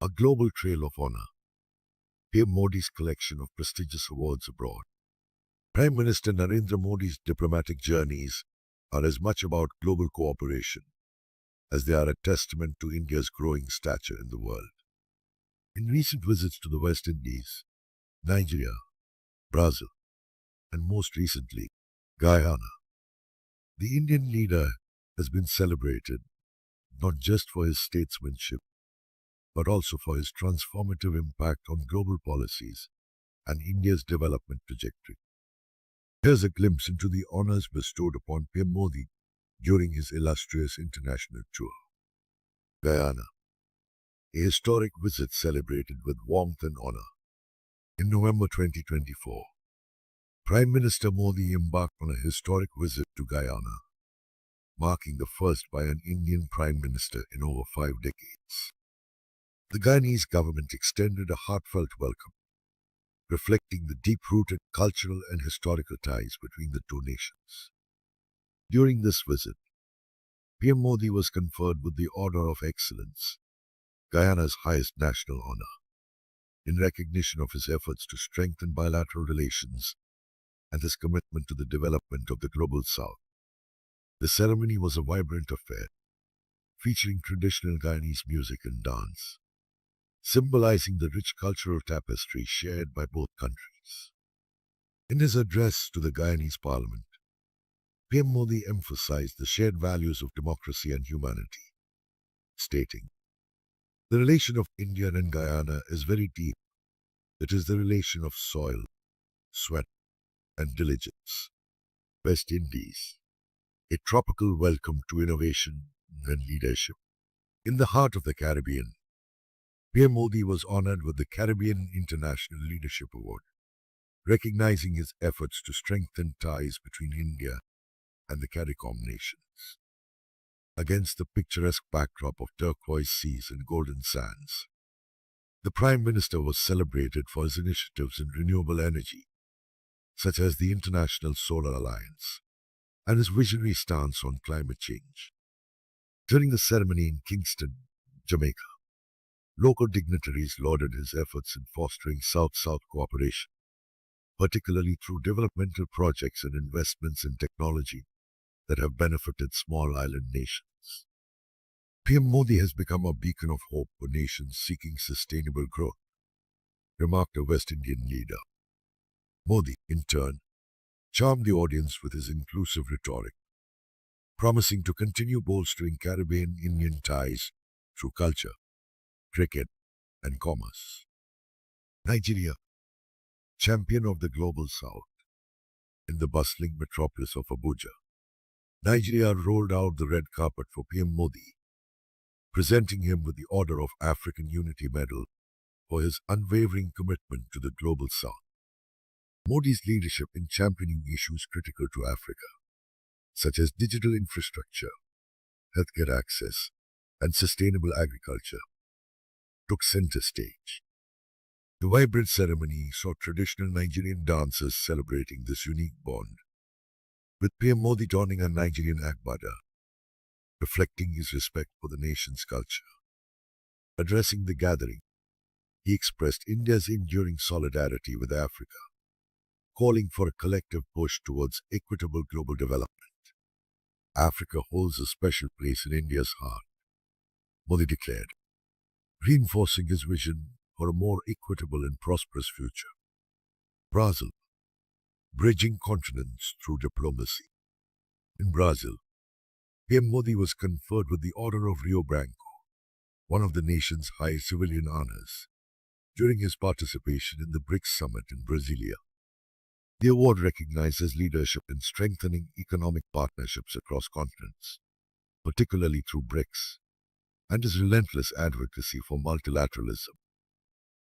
A global trail of honor. PM Modi's collection of prestigious awards abroad. Prime Minister Narendra Modi's diplomatic journeys are as much about global cooperation as they are a testament to India's growing stature in the world. In recent visits to the West Indies, Nigeria, Brazil, and most recently, Guyana, the Indian leader has been celebrated not just for his statesmanship, but also for his transformative impact on global policies and India's development trajectory. Here's a glimpse into the honors bestowed upon PM Modi during his illustrious international tour. Guyana, a historic visit celebrated with warmth and honor. In November 2024, Prime Minister Modi embarked on a historic visit to Guyana, marking the first by an Indian Prime Minister in over 5 decades. The Guyanese government extended a heartfelt welcome, reflecting the deep-rooted cultural and historical ties between the two nations. During this visit, PM Modi was conferred with the Order of Excellence, Guyana's highest national honor, in recognition of his efforts to strengthen bilateral relations and his commitment to the development of the global South. The ceremony was a vibrant affair, featuring traditional Guyanese music and dance, symbolizing the rich cultural tapestry shared by both countries. In his address to the Guyanese parliament, PM Modi emphasized the shared values of democracy and humanity, stating, "The relation of India and Guyana is very deep. It is the relation of soil, sweat, and diligence. West Indies, a tropical welcome to innovation and leadership." In the heart of the Caribbean, PM Modi was honored with the Caribbean International Leadership Award, recognizing his efforts to strengthen ties between India and the CARICOM nations. Against the picturesque backdrop of turquoise seas and golden sands, the Prime Minister was celebrated for his initiatives in renewable energy, such as the International Solar Alliance, and his visionary stance on climate change. During the ceremony in Kingston, Jamaica, local dignitaries lauded his efforts in fostering South-South cooperation, particularly through developmental projects and investments in technology that have benefited small island nations. PM Modi has become a beacon of hope for nations seeking sustainable growth, remarked a West Indian leader. Modi, in turn, charmed the audience with his inclusive rhetoric, promising to continue bolstering Caribbean-Indian ties through culture, cricket, and commerce. Nigeria, champion of the global South. In the bustling metropolis of Abuja, Nigeria rolled out the red carpet for PM Modi, presenting him with the Order of African Unity Medal for his unwavering commitment to the global South. Modi's leadership in championing issues critical to Africa, such as digital infrastructure, healthcare access, and sustainable agriculture, took center stage. The vibrant ceremony saw traditional Nigerian dancers celebrating this unique bond, with PM Modi donning a Nigerian agbada, reflecting his respect for the nation's culture. Addressing the gathering, he expressed India's enduring solidarity with Africa, calling for a collective push towards equitable global development. Africa holds a special place in India's heart, Modi declared, reinforcing his vision for a more equitable and prosperous future. Brazil, bridging continents through diplomacy. In Brazil, PM Modi was conferred with the Order of Rio Branco, one of the nation's highest civilian honors, during his participation in the BRICS summit in Brasilia. The award recognizes leadership in strengthening economic partnerships across continents, particularly through BRICS, and his relentless advocacy for multilateralism.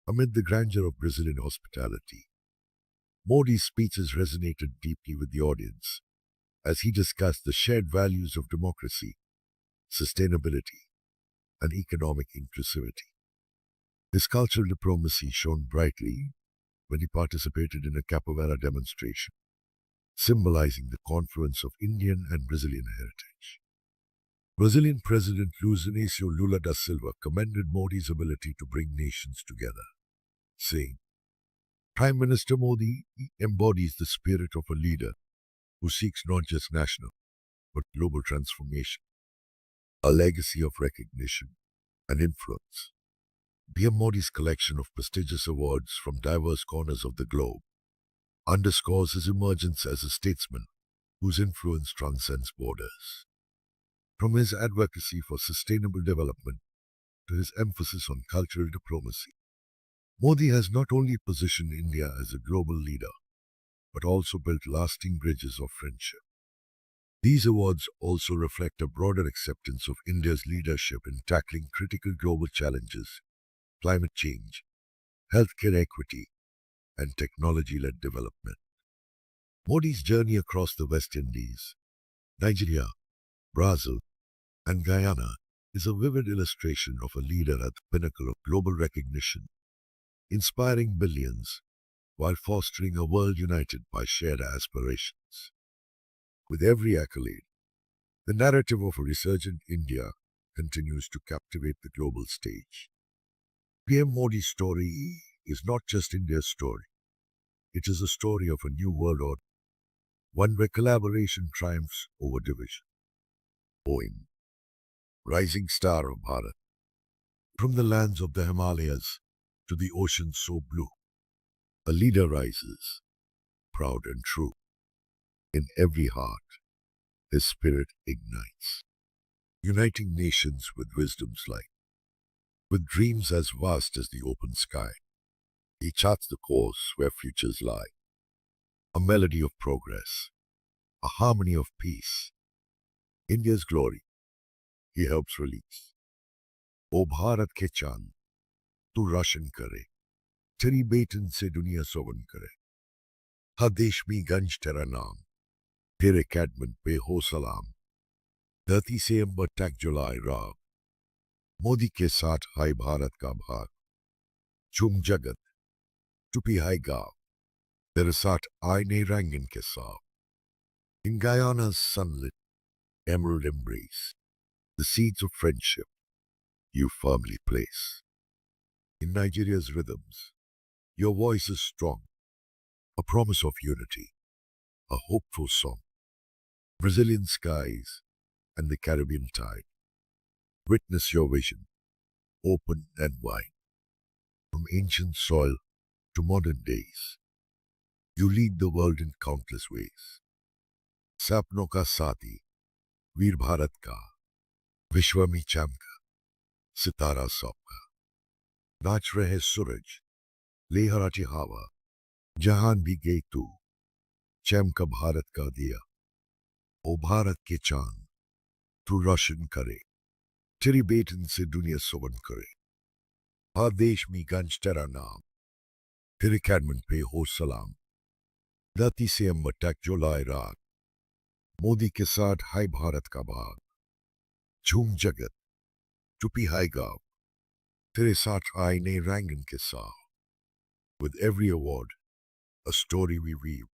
Amid the grandeur of Brazilian hospitality, Modi's speeches resonated deeply with the audience as he discussed the shared values of democracy, sustainability, and economic inclusivity. His cultural diplomacy shone brightly when he participated in a capoeira demonstration, symbolizing the confluence of Indian and Brazilian heritage. Brazilian President Luiz Inácio Lula da Silva commended Modi's ability to bring nations together, saying, Prime Minister Modi embodies the spirit of a leader who seeks not just national, but global transformation, a legacy of recognition and influence. PM Modi's collection of prestigious awards from diverse corners of the globe underscores his emergence as a statesman whose influence transcends borders. From his advocacy for sustainable development to his emphasis on cultural diplomacy, Modi has not only positioned India as a global leader, but also built lasting bridges of friendship. These awards also reflect a broader acceptance of India's leadership in tackling critical global challenges, climate change, healthcare equity, and technology-led development. Modi's journey across the West Indies, Nigeria, Brazil, and Guyana is a vivid illustration of a leader at the pinnacle of global recognition, inspiring billions while fostering a world united by shared aspirations. With every accolade, the narrative of a resurgent India continues to captivate the global stage. PM Modi's story is not just India's story. It is a story of a new world order, one where collaboration triumphs over division. Poem, Rising Star of Bharat. From the lands of the Himalayas to the ocean so blue, a leader rises, proud and true. In every heart, his spirit ignites, uniting nations with wisdom's light. With dreams as vast as the open sky, he charts the course where futures lie. A melody of progress, a harmony of peace. India's glory, he helps release. O Bharat ke chand, tu roshan kare, teri betan se duniya sovan kare. Ha desh mein ganj tera naam, tere cadman pe ho salam. धरती से अंबर तक जुलाए राग, मोदी के साथ हाय भारत का भाग. झूम जगत, चुपी हाय गाँव, तेरे साथ आईने रंगन के साथ. In Guyana's sunlit, emerald embrace, the seeds of friendship you firmly place. In Nigeria's rhythms, your voice is strong, a promise of unity, a hopeful song. Brazilian skies and the Caribbean tide, witness your vision, open and wide. From ancient soil to modern days, you lead the world in countless ways. सपनों का साथी, वीर भारत का, विश्व में चमका, सितारा सबका. नाच रहे सूरज, लहराती हवा, जहान भी गई तू, चमका भारत का दिया. ओ भारत के चांद, तू रोशन करे, तेरी बेटन से दुनिया सोवन करे. हर देश में गंज तेरा नाम, तेरे कैडमन पे हो सलाम. धरती से अंबर तक जो लाए राग, मोदी के साथ हाय भारत का भाग. झूम जगत, चुपी हाय गाँव, तेरे साथ आईने रंगन के साथ. With every award, a story we weave,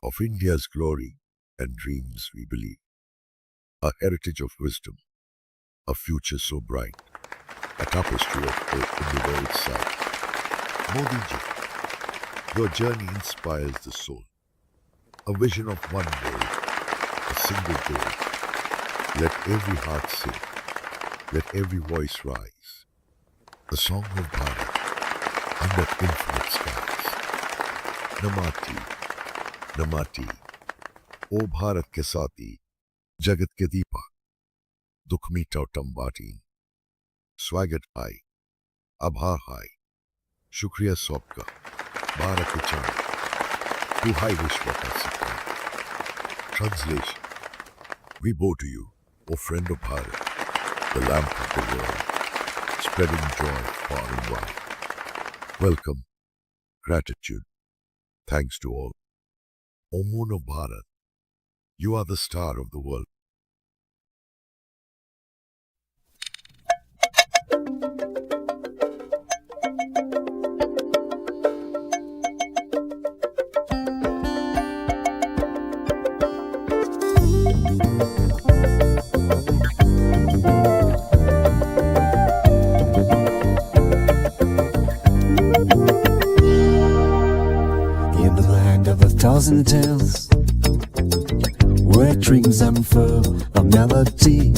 of India's glory and dreams we believe. A heritage of wisdom, a future so bright, a tapestry of hope in the world's sight. Modi ji, your journey inspires the soul. A vision of one world, a single goal. Let every heart sing, let every voice rise. The song of Bharat under infinite skies. Namati, Namati, O Bharat ke saathi, Jagat ke deepak, dukh meeta tambatin. Swagat hai, abhar hai, shukriya sabka, Bharat ke chand, tu hai vishwa ka sitar. Translation. We bow to you, O friend of Bharat, the lamp of the world, spreading joy far and wide. Welcome, gratitude, thanks to all. O moon of Bharat, you are the star of the world. thousand tales, where dreams unfurl, a melody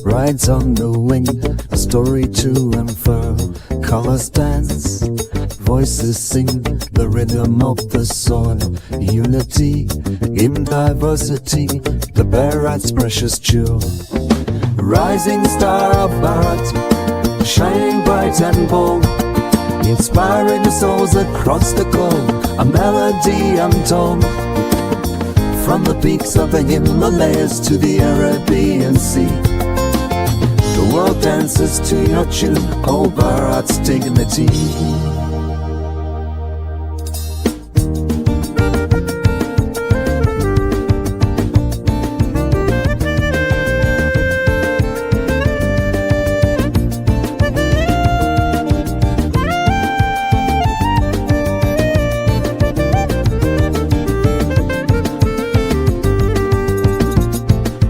rides on the wing, a story to unfurl. Colors dance, voices sing, the rhythm of the soil. Unity in diversity, the Bharat's precious jewel. Rising star of Bharat, shining bright and bold, inspiring souls across the globe, a melody untold. From the peaks of the Himalayas to the Arabian Sea, the world dances to your tune, oh Bharat's dignity.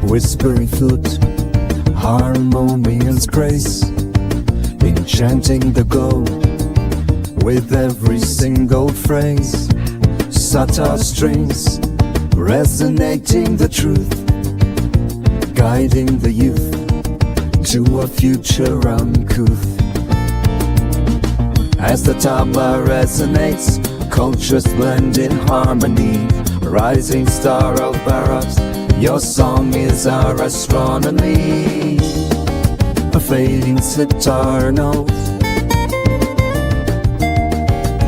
Whispering flute, harmonious grace, enchanting the goal with every single phrase. Satar strings, resonating the truth, guiding the youth to a future uncouth. As the tabla resonates, cultures blend in harmony. Rising star of Bharat, your song is our astronomy. A fading sitar note,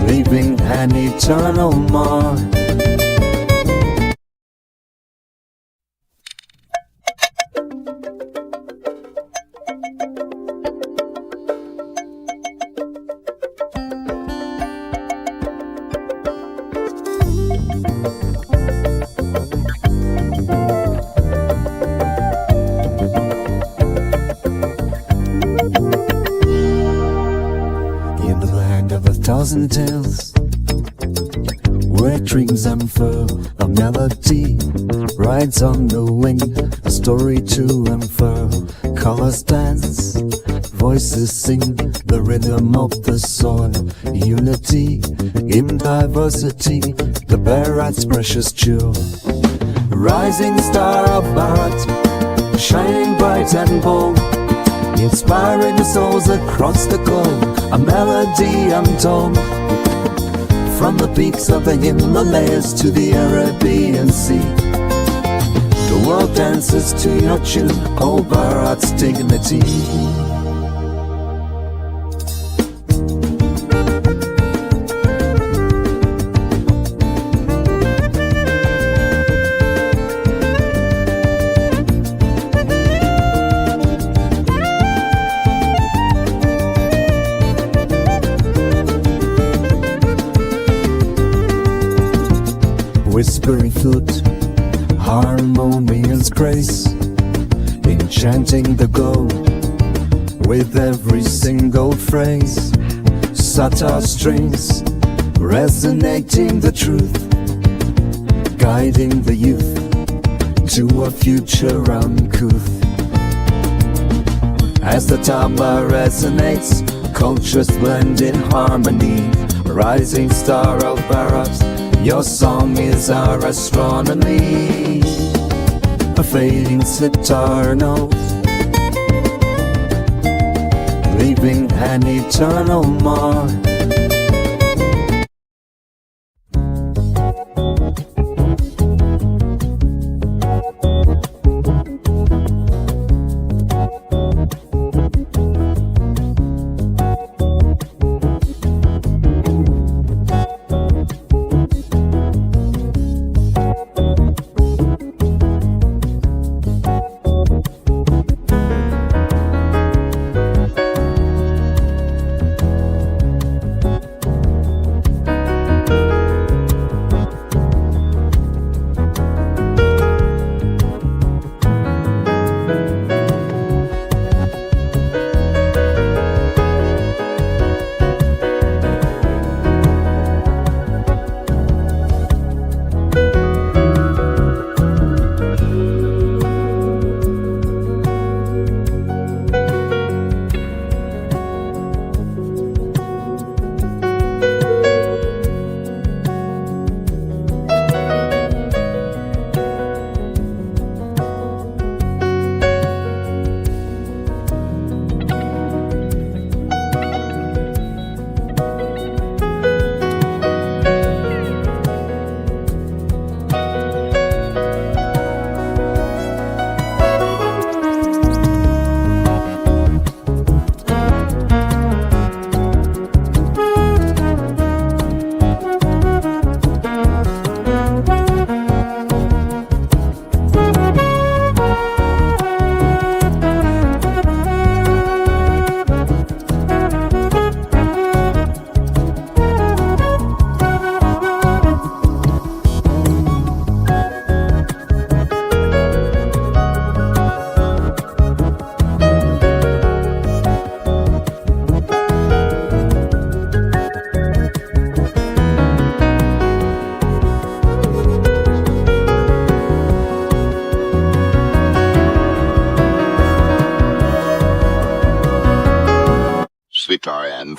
leaving an eternal mark. Thousand tales, where dreams unfurl, a melody rides on the wing, a story to unfurl. Colors dance, voices sing, the rhythm of the soil. Unity in diversity, the Bharat's precious jewel. Rising star of Bharat, shining bright and bold, inspiring souls across the globe, a melody untold. From the peaks of the Himalayas to the Arabian Sea, the world dances to your tune, oh Bharat's dignity. Whispering flute, harmonious grace, enchanting the goal with every single phrase. Satar strings, resonating the truth, guiding the youth to a future uncouth. As the tabla resonates, cultures blend in harmony. Rising star of Bharat, your song is our astronomy. A fading sitar note, leaving an eternal mark.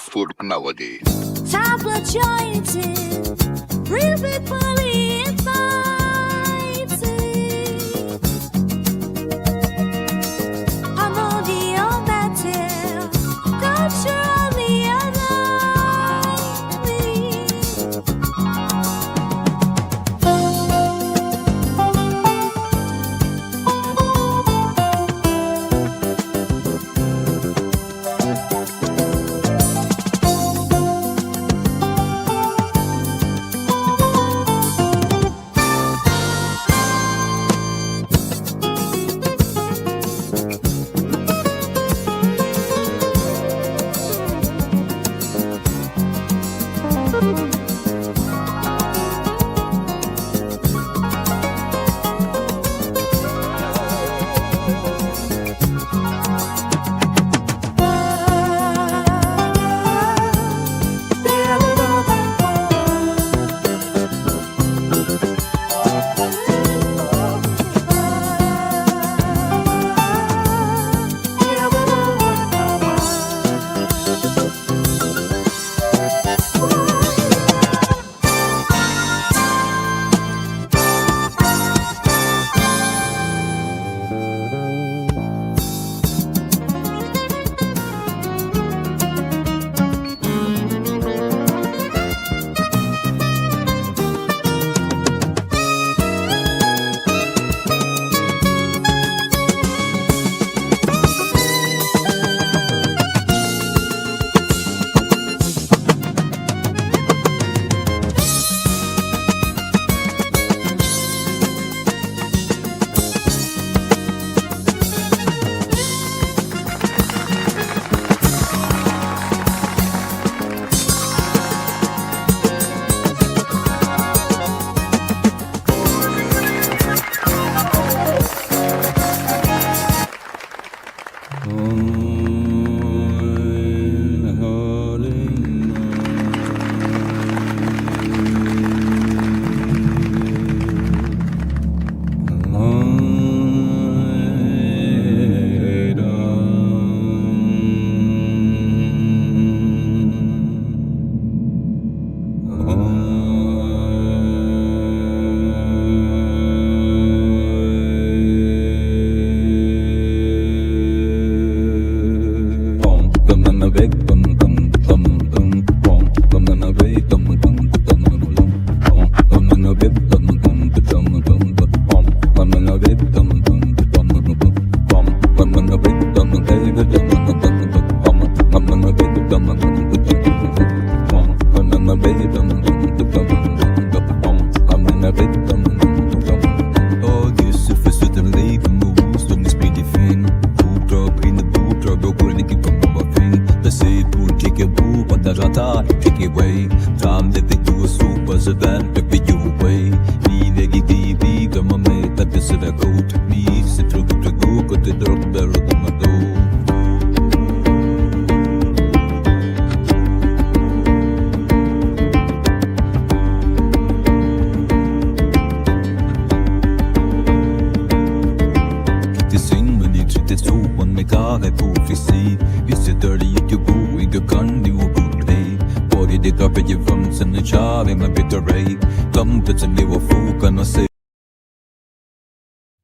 food nowadays. Tablet jointed, real people invited. I'm on the old metal, culturally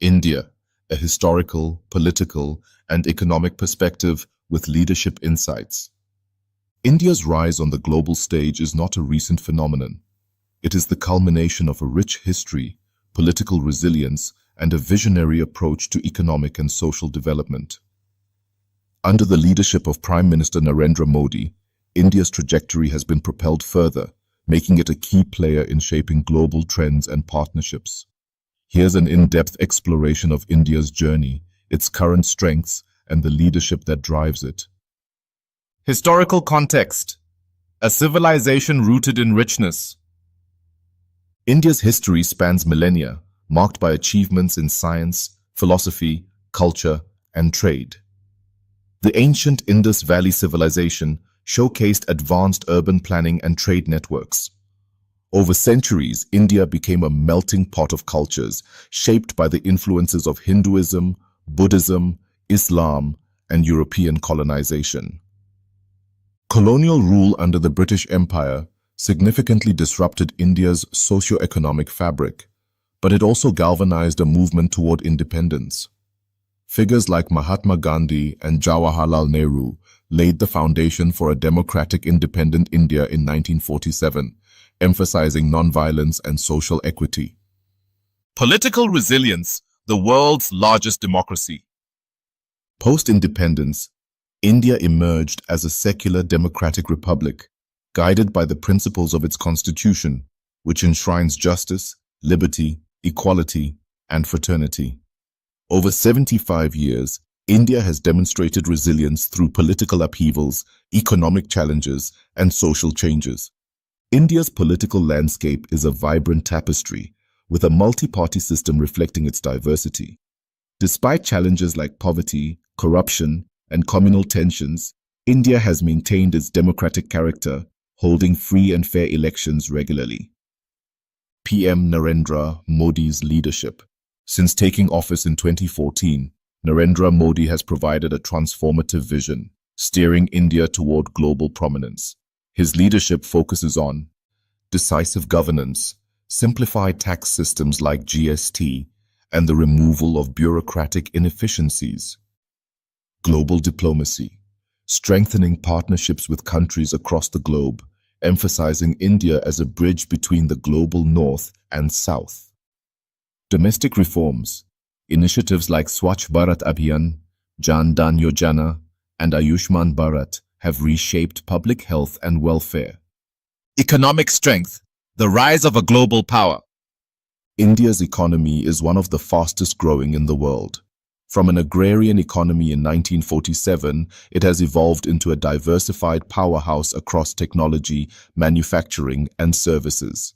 India, a historical, political, and economic perspective with leadership insights. India's rise on the global stage is not a recent phenomenon. It is the culmination of a rich history, political resilience, and a visionary approach to economic and social development. Under the leadership of Prime Minister Narendra Modi, India's trajectory has been propelled further, making it a key player in shaping global trends and partnerships. Here's an in-depth exploration of India's journey, its current strengths, and the leadership that drives it. Historical context: a civilization rooted in richness. India's history spans millennia, marked by achievements in science, philosophy, culture, and trade. The ancient Indus Valley civilization showcased advanced urban planning and trade networks. Over centuries, India became a melting pot of cultures, shaped by the influences of Hinduism, Buddhism, Islam, and European colonization. Colonial rule under the British Empire significantly disrupted India's socio-economic fabric, but it also galvanized a movement toward independence. Figures like Mahatma Gandhi and Jawaharlal Nehru laid the foundation for a democratic independent India in 1947, emphasizing nonviolence and social equity. Political resilience, the world's largest democracy. Post-independence, India emerged as a secular democratic republic, guided by the principles of its constitution, which enshrines justice, liberty, equality, and fraternity. Over 75 years, India has demonstrated resilience through political upheavals, economic challenges, and social changes. India's political landscape is a vibrant tapestry, with a multi-party system reflecting its diversity. Despite challenges like poverty, corruption, and communal tensions, India has maintained its democratic character, holding free and fair elections regularly. PM Narendra Modi's leadership. Since taking office in 2014, Narendra Modi has provided a transformative vision, steering India toward global prominence. His leadership focuses on decisive governance, simplified tax systems like GST, and the removal of bureaucratic inefficiencies. Global diplomacy, strengthening partnerships with countries across the globe, emphasizing India as a bridge between the global north and south. Domestic reforms, initiatives like Swachh Bharat Abhiyan, Jan Dhan Yojana, and Ayushman Bharat have reshaped public health and welfare. Economic strength, the rise of a global power. India's economy is one of the fastest growing in the world. From an agrarian economy in 1947, it has evolved into a diversified powerhouse across technology, manufacturing, and services.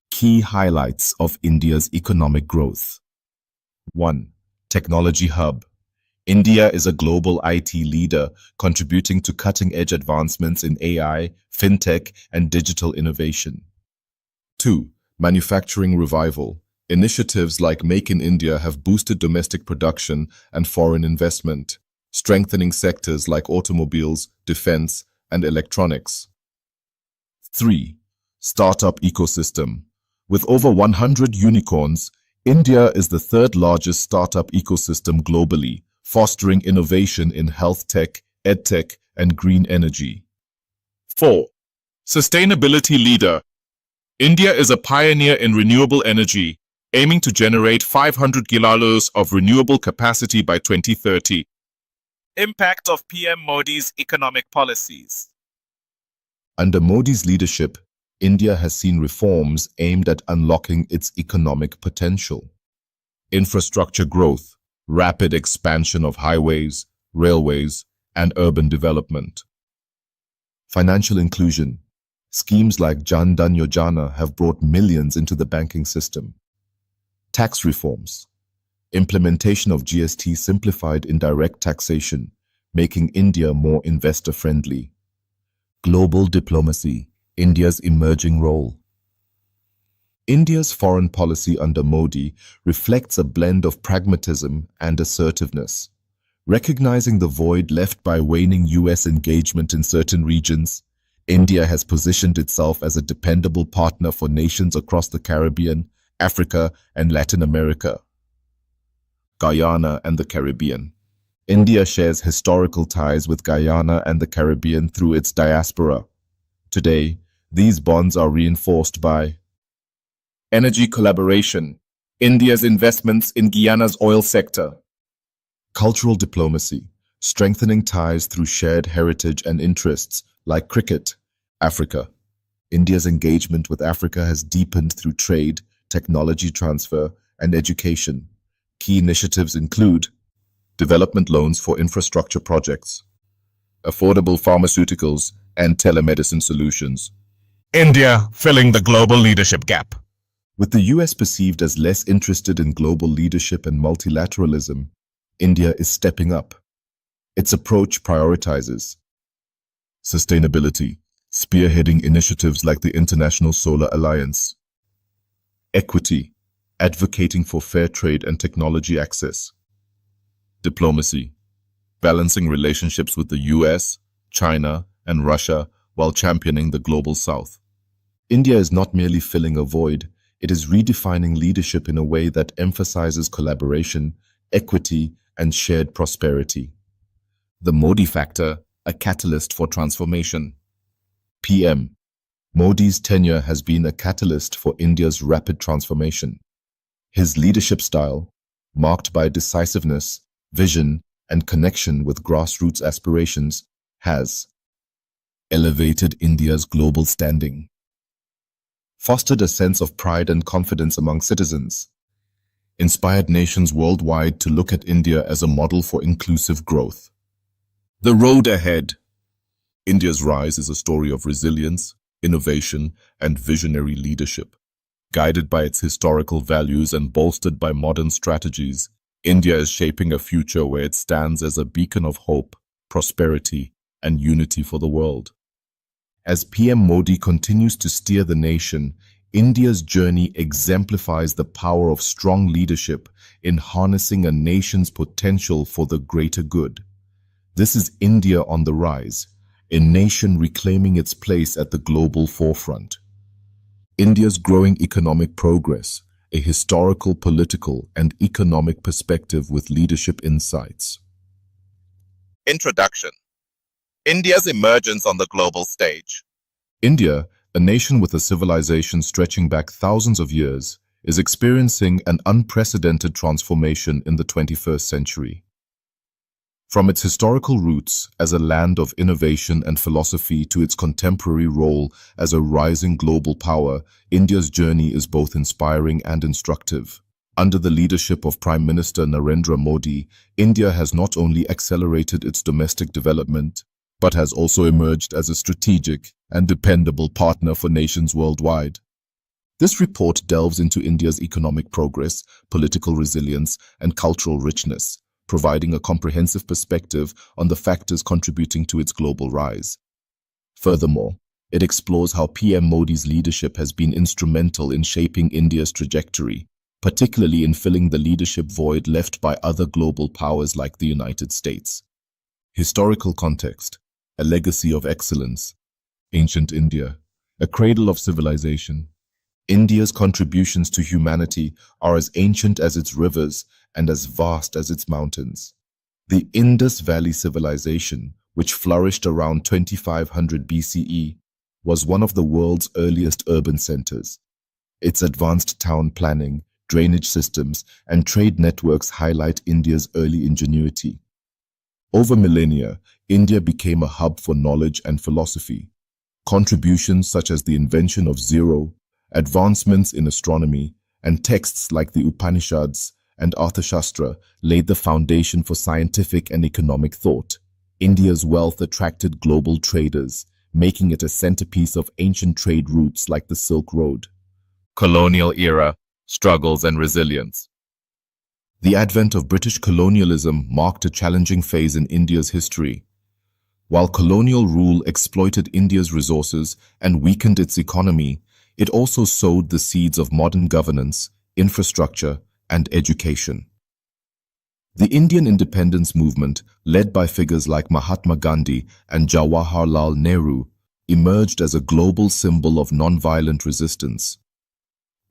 Key highlights of India's economic growth. 1. Technology hub. India is a global IT leader, contributing to cutting-edge advancements in AI, fintech, and digital innovation. 2. Manufacturing revival. Initiatives like Make in India have boosted domestic production and foreign investment, strengthening sectors like automobiles, defense, and electronics. 3. Startup ecosystem. With over 100 unicorns, India is the third largest startup ecosystem globally, fostering innovation in health tech, edtech, and green energy. 4. Sustainability leader. India is a pioneer in renewable energy, aiming to generate 500 gigawatts of renewable capacity by 2030. Impact of PM Modi's economic policies. Under Modi's leadership, India has seen reforms aimed at unlocking its economic potential. Infrastructure growth, rapid expansion of highways, railways, and urban development. Financial inclusion. Schemes like Jan Dhan Yojana have brought millions into the banking system. Tax reforms. Implementation of GST simplified indirect taxation, making India more investor-friendly. Global diplomacy. India's emerging role. India's foreign policy under Modi reflects a blend of pragmatism and assertiveness. Recognizing the void left by waning US engagement in certain regions, India has positioned itself as a dependable partner for nations across the Caribbean, Africa, and Latin America. Guyana and the Caribbean. India shares historical ties with Guyana and the Caribbean through its diaspora. Today, these bonds are reinforced by energy collaboration, India's investments in Guyana's oil sector. Cultural diplomacy, strengthening ties through shared heritage and interests like cricket, Africa. India's engagement with Africa has deepened through trade, technology transfer, and education. Key initiatives include development loans for infrastructure projects, affordable pharmaceuticals, and telemedicine solutions. India filling the global leadership gap. With the US perceived as less interested in global leadership and multilateralism, India is stepping up. Its approach prioritizes sustainability, spearheading initiatives like the International Solar Alliance. Equity, advocating for fair trade and technology access. Diplomacy, balancing relationships with the US, China, and Russia while championing the global south. India is not merely filling a void, it is redefining leadership in a way that emphasizes collaboration, equity, and shared prosperity. The Modi factor, a catalyst for transformation. PM. Modi's tenure has been a catalyst for India's rapid transformation. His leadership style, marked by decisiveness, vision, and connection with grassroots aspirations, has elevated India's global standing, fostered a sense of pride and confidence among citizens, inspired nations worldwide to look at India as a model for inclusive growth. The road ahead. India's rise is a story of resilience, innovation, and visionary leadership. Guided by its historical values and bolstered by modern strategies, India is shaping a future where it stands as a beacon of hope, prosperity, and unity for the world. As PM Modi continues to steer the nation, India's journey exemplifies the power of strong leadership in harnessing a nation's potential for the greater good. This is India on the rise, a nation reclaiming its place at the global forefront. India's growing economic progress, a historical, political, and economic perspective with leadership insights. Introduction. India's emergence on the global stage. India, a nation with a civilization stretching back thousands of years, is experiencing an unprecedented transformation in the 21st century. From its historical roots as a land of innovation and philosophy to its contemporary role as a rising global power, India's journey is both inspiring and instructive. Under the leadership of Prime Minister Narendra Modi, India has not only accelerated its domestic development, but has also emerged as a strategic and dependable partner for nations worldwide. This report delves into India's economic progress, political resilience, and cultural richness, providing a comprehensive perspective on the factors contributing to its global rise. Furthermore, it explores how PM Modi's leadership has been instrumental in shaping India's trajectory, particularly in filling the leadership void left by other global powers like the United States. Historical context: a legacy of excellence. Ancient India, a cradle of civilization. India's contributions to humanity are as ancient as its rivers and as vast as its mountains. The Indus Valley Civilization, which flourished around 2500 BCE, was one of the world's earliest urban centers. Its advanced town planning, drainage systems, and trade networks highlight India's early ingenuity. Over millennia, India became a hub for knowledge and philosophy. Contributions such as the invention of zero, advancements in astronomy, and texts like the Upanishads and Arthashastra laid the foundation for scientific and economic thought. India's wealth attracted global traders, making it a centerpiece of ancient trade routes like the Silk Road. Colonial era, struggles and resilience. The advent of British colonialism marked a challenging phase in India's history. While colonial rule exploited India's resources and weakened its economy, it also sowed the seeds of modern governance, infrastructure, and education. The Indian independence movement, led by figures like Mahatma Gandhi and Jawaharlal Nehru, emerged as a global symbol of nonviolent resistance.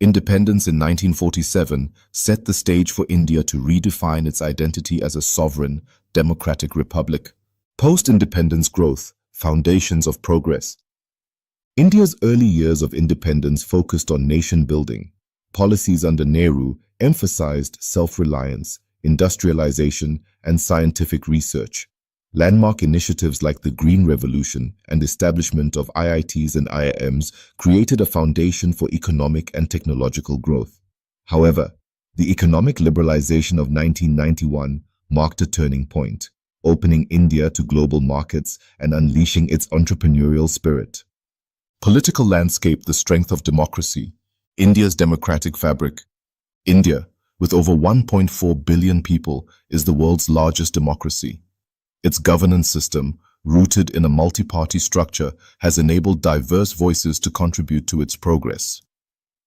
Independence in 1947 set the stage for India to redefine its identity as a sovereign, democratic republic. Post-independence growth, foundations of progress. India's early years of independence focused on nation building. Policies under Nehru emphasized self-reliance, industrialization, and scientific research. Landmark initiatives like the Green Revolution and establishment of IITs and IIMs created a foundation for economic and technological growth. However, the economic liberalization of 1991 marked a turning point, opening India to global markets and unleashing its entrepreneurial spirit. Political landscape: the strength of democracy. India's democratic fabric. India, with over 1.4 billion people, is the world's largest democracy. Its governance system, rooted in a multi-party structure, has enabled diverse voices to contribute to its progress.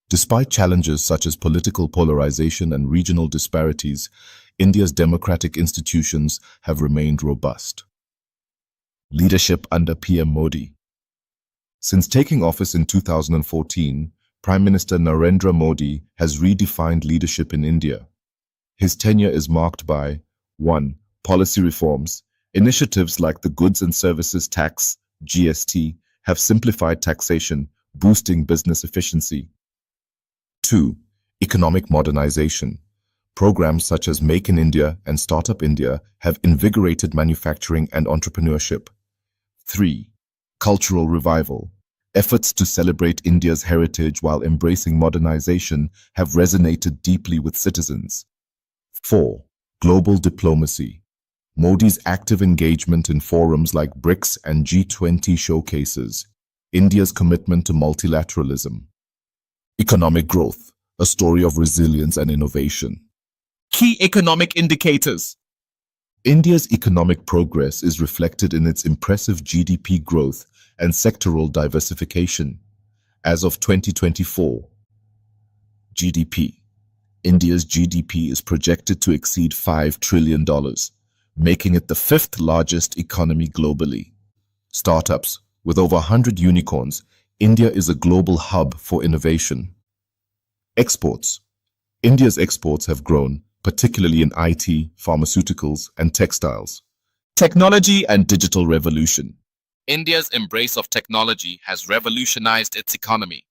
Despite challenges such as political polarization and regional disparities, India's democratic institutions have remained robust. Leadership under PM Modi. Since taking office in 2014, Prime Minister Narendra Modi has redefined leadership in India. His tenure is marked by 1. Policy reforms. Initiatives like the Goods and Services Tax, GST, have simplified taxation, boosting business efficiency. 2. Economic modernization. Programs such as Make in India and Startup India have invigorated manufacturing and entrepreneurship. 3. Cultural revival. Efforts to celebrate India's heritage while embracing modernization have resonated deeply with citizens. 4. Global diplomacy. Modi's active engagement in forums like BRICS and G20 showcases India's commitment to multilateralism. Economic growth, a story of resilience and innovation. Key economic indicators. India's economic progress is reflected in its impressive GDP growth and sectoral diversification. As of 2024, GDP. India's GDP is projected to exceed $5 trillion, making it the fifth largest economy globally. Startups. With over 100 unicorns, India is a global hub for innovation. Exports. India's exports have grown, particularly in IT, pharmaceuticals, and textiles. Technology and digital revolution. India's embrace of technology has revolutionized its economy.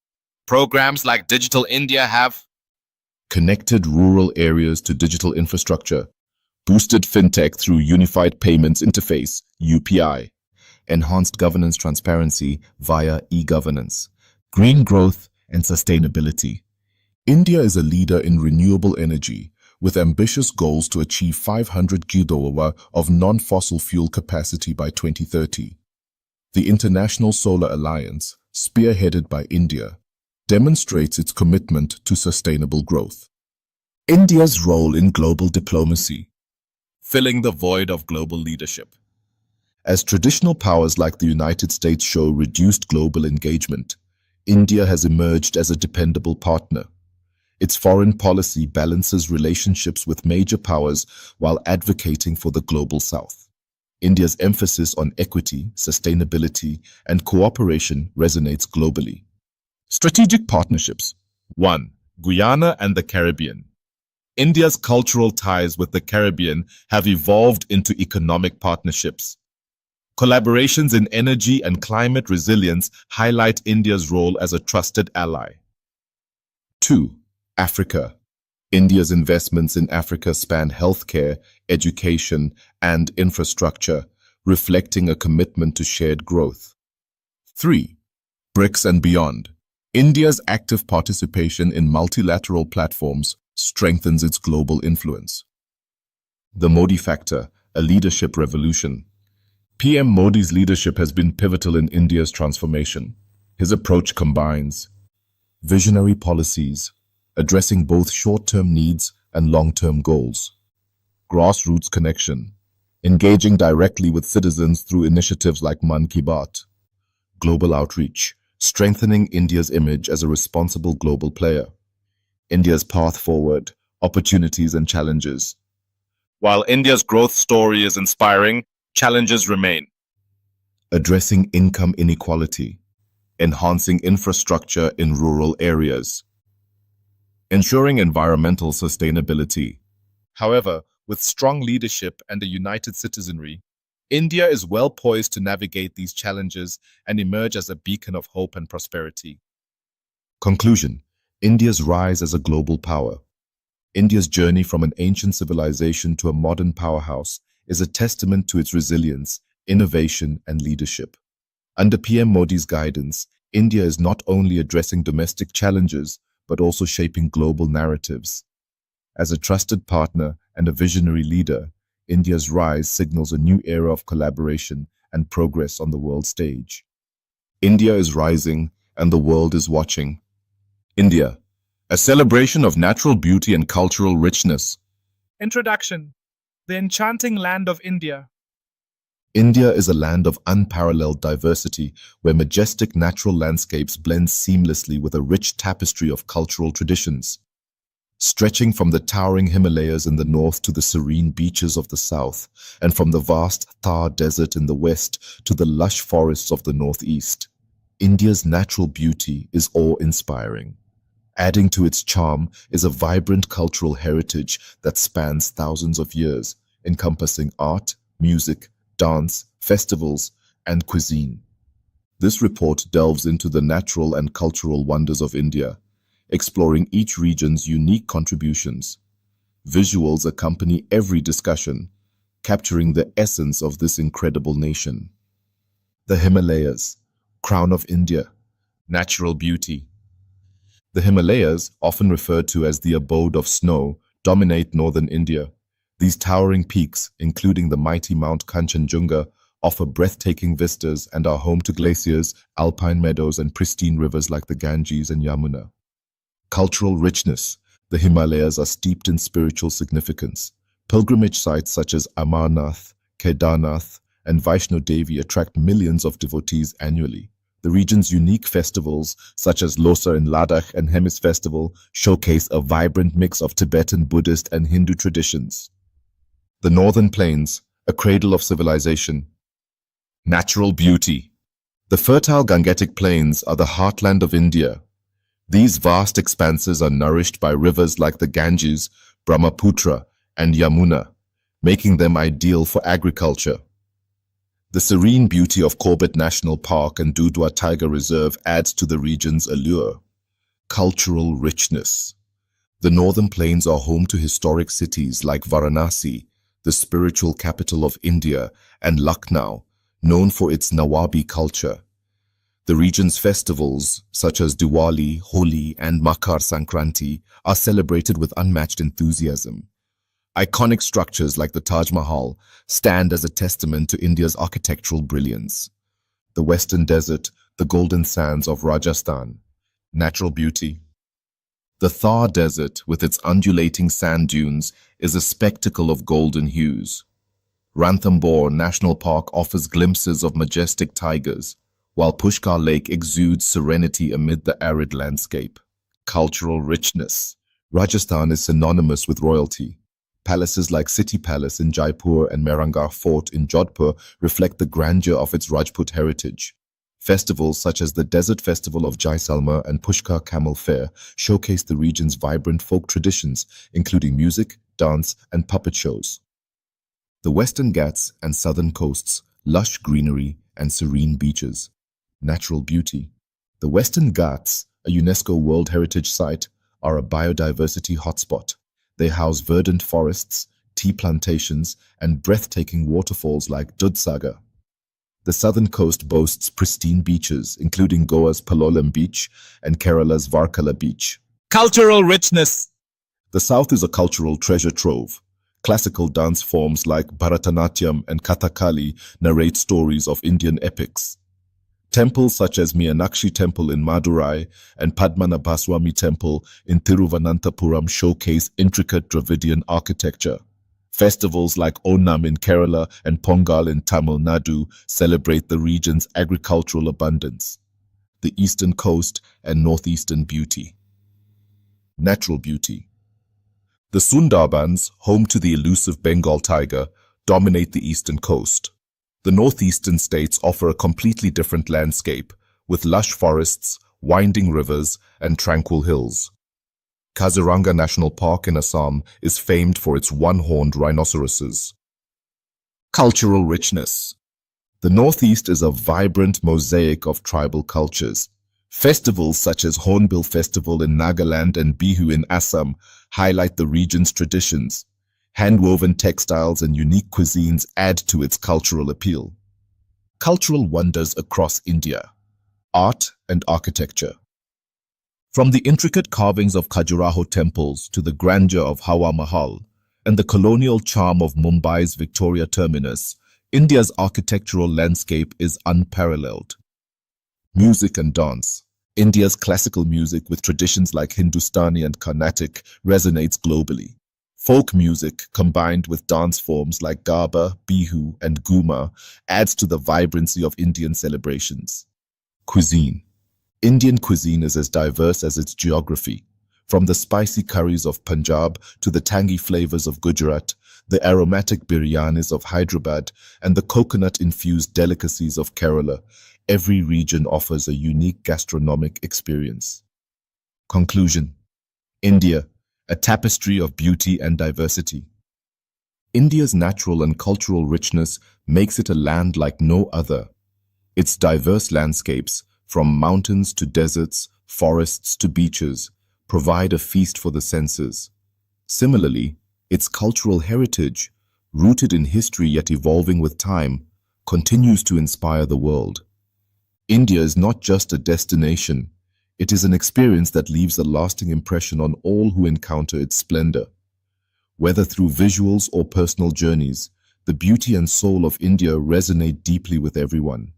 Programs like Digital India have connected rural areas to digital infrastructure, boosted fintech through Unified Payments Interface, UPI, enhanced governance transparency via e-governance, green growth and sustainability. India is a leader in renewable energy, with ambitious goals to achieve 500 GW of non-fossil fuel capacity by 2030. The International Solar Alliance, spearheaded by India, demonstrates its commitment to sustainable growth. India's role in global diplomacy, filling the void of global leadership. As traditional powers like the United States show reduced global engagement, India has emerged as a dependable partner. Its foreign policy balances relationships with major powers while advocating for the global South. India's emphasis on equity, sustainability, and cooperation resonates globally. Strategic partnerships. 1. Guyana and the Caribbean. India's cultural ties with the Caribbean have evolved into economic partnerships. Collaborations in energy and climate resilience highlight India's role as a trusted ally. 2. Africa. India's investments in Africa span healthcare, education, and infrastructure, reflecting a commitment to shared growth. 3. BRICS and beyond. India's active participation in multilateral platforms strengthens its global influence. The Modi factor, a leadership revolution. PM Modi's leadership has been pivotal in India's transformation. His approach combines visionary policies, addressing both short-term needs and long-term goals. Grassroots connection, engaging directly with citizens through initiatives like Man Ki Baat. Global outreach, strengthening India's image as a responsible global player. India's path forward, opportunities and challenges. While India's growth story is inspiring, challenges remain. Addressing income inequality, enhancing infrastructure in rural areas, ensuring environmental sustainability. However, with strong leadership and a united citizenry, India is well poised to navigate these challenges and emerge as a beacon of hope and prosperity. Conclusion: India's rise as a global power. India's journey from an ancient civilization to a modern powerhouse is a testament to its resilience, innovation, and leadership. Under PM Modi's guidance, India is not only addressing domestic challenges, but also shaping global narratives. As a trusted partner and a visionary leader, India's rise signals a new era of collaboration and progress on the world stage. India is rising, and the world is watching. India, a celebration of natural beauty and cultural richness. Introduction: The enchanting land of India. India is a land of unparalleled diversity, where majestic natural landscapes blend seamlessly with a rich tapestry of cultural traditions. stretching from the towering Himalayas in the north to the serene beaches of the south, and from the vast Thar desert in the west to the lush forests of the northeast. India's natural beauty is awe-inspiring. Adding to its charm is a vibrant cultural heritage that spans thousands of years, encompassing art, music, dance, festivals, and cuisine. This report delves into the natural and cultural wonders of India, exploring each region's unique contributions. Visuals accompany every discussion, capturing the essence of this incredible nation. The Himalayas, crown of India, natural beauty. The Himalayas, often referred to as the abode of snow, dominate northern India. These towering peaks, including the mighty Mount Kanchenjunga, offer breathtaking vistas and are home to glaciers, alpine meadows, and pristine rivers like the Ganges and Yamuna. Cultural richness. The Himalayas are steeped in spiritual significance. Pilgrimage sites such as Amarnath, Kedarnath, and Vaishno Devi attract millions of devotees annually. The region's unique festivals, such as Losar in Ladakh and Hemis Festival, showcase a vibrant mix of Tibetan, Buddhist, and Hindu traditions. The Northern Plains, a cradle of civilization. Natural beauty. The fertile Gangetic Plains are the heartland of India. These vast expanses are nourished by rivers like the Ganges, Brahmaputra, and Yamuna, making them ideal for agriculture. The serene beauty of Corbett National Park and Dudhwa Tiger Reserve adds to the region's allure. Cultural richness. The Northern Plains are home to historic cities like Varanasi, the spiritual capital of India, and Lucknow, known for its Nawabi culture. The region's festivals, such as Diwali, Holi, and Makar Sankranti, are celebrated with unmatched enthusiasm. Iconic structures like the Taj Mahal stand as a testament to India's architectural brilliance. The Western Desert, the golden sands of Rajasthan. Natural beauty. The Thar Desert, with its undulating sand dunes, is a spectacle of golden hues. Ranthambore National Park offers glimpses of majestic tigers, while Pushkar Lake exudes serenity amid the arid landscape. Cultural richness. Rajasthan is synonymous with royalty. Palaces like City Palace in Jaipur and Mehrangarh Fort in Jodhpur reflect the grandeur of its Rajput heritage. Festivals such as the Desert Festival of Jaisalmer and Pushkar Camel Fair showcase the region's vibrant folk traditions, including music, dance, and puppet shows. The Western Ghats and southern coasts, lush greenery and serene beaches. Natural beauty. The Western Ghats, a UNESCO World Heritage Site, are a biodiversity hotspot. They house verdant forests, tea plantations, and breathtaking waterfalls like Dudhsagar. The southern coast boasts pristine beaches, including Goa's Palolem Beach and Kerala's Varkala Beach. Cultural richness. The south is a cultural treasure trove. Classical dance forms like Bharatanatyam and Kathakali narrate stories of Indian epics. Temples such as Meenakshi Temple in Madurai and Padmanabhaswamy Temple in Thiruvananthapuram showcase intricate Dravidian architecture. Festivals like Onam in Kerala and Pongal in Tamil Nadu celebrate the region's agricultural abundance. The eastern coast and northeastern beauty. Natural beauty. The Sundarbans, home to the elusive Bengal tiger, dominate the eastern coast. The northeastern states offer a completely different landscape, with lush forests, winding rivers, and tranquil hills. Kaziranga National Park in Assam is famed for its one-horned rhinoceroses. Cultural richness. The Northeast is a vibrant mosaic of tribal cultures. Festivals such as Hornbill Festival in Nagaland and Bihu in Assam highlight the region's traditions. Hand-woven textiles and unique cuisines add to its cultural appeal. Cultural wonders across India. Art and architecture. From the intricate carvings of Khajuraho temples to the grandeur of Hawa Mahal and the colonial charm of Mumbai's Victoria Terminus, India's architectural landscape is unparalleled. Music and dance. India's classical music with traditions like Hindustani and Carnatic resonates globally. Folk music, combined with dance forms like Garba, Bihu, and Guma, adds to the vibrancy of Indian celebrations. Cuisine. Indian cuisine is as diverse as its geography. From the spicy curries of Punjab to the tangy flavors of Gujarat, the aromatic biryanis of Hyderabad, and the coconut-infused delicacies of Kerala, every region offers a unique gastronomic experience. Conclusion: India, a tapestry of beauty and diversity. India's natural and cultural richness makes it a land like no other. Its diverse landscapes, from mountains to deserts, forests to beaches, provide a feast for the senses. Similarly, its cultural heritage, rooted in history yet evolving with time, continues to inspire the world. India is not just a destination, it is an experience that leaves a lasting impression on all who encounter its splendor. Whether through visuals or personal journeys, the beauty and soul of India resonate deeply with everyone.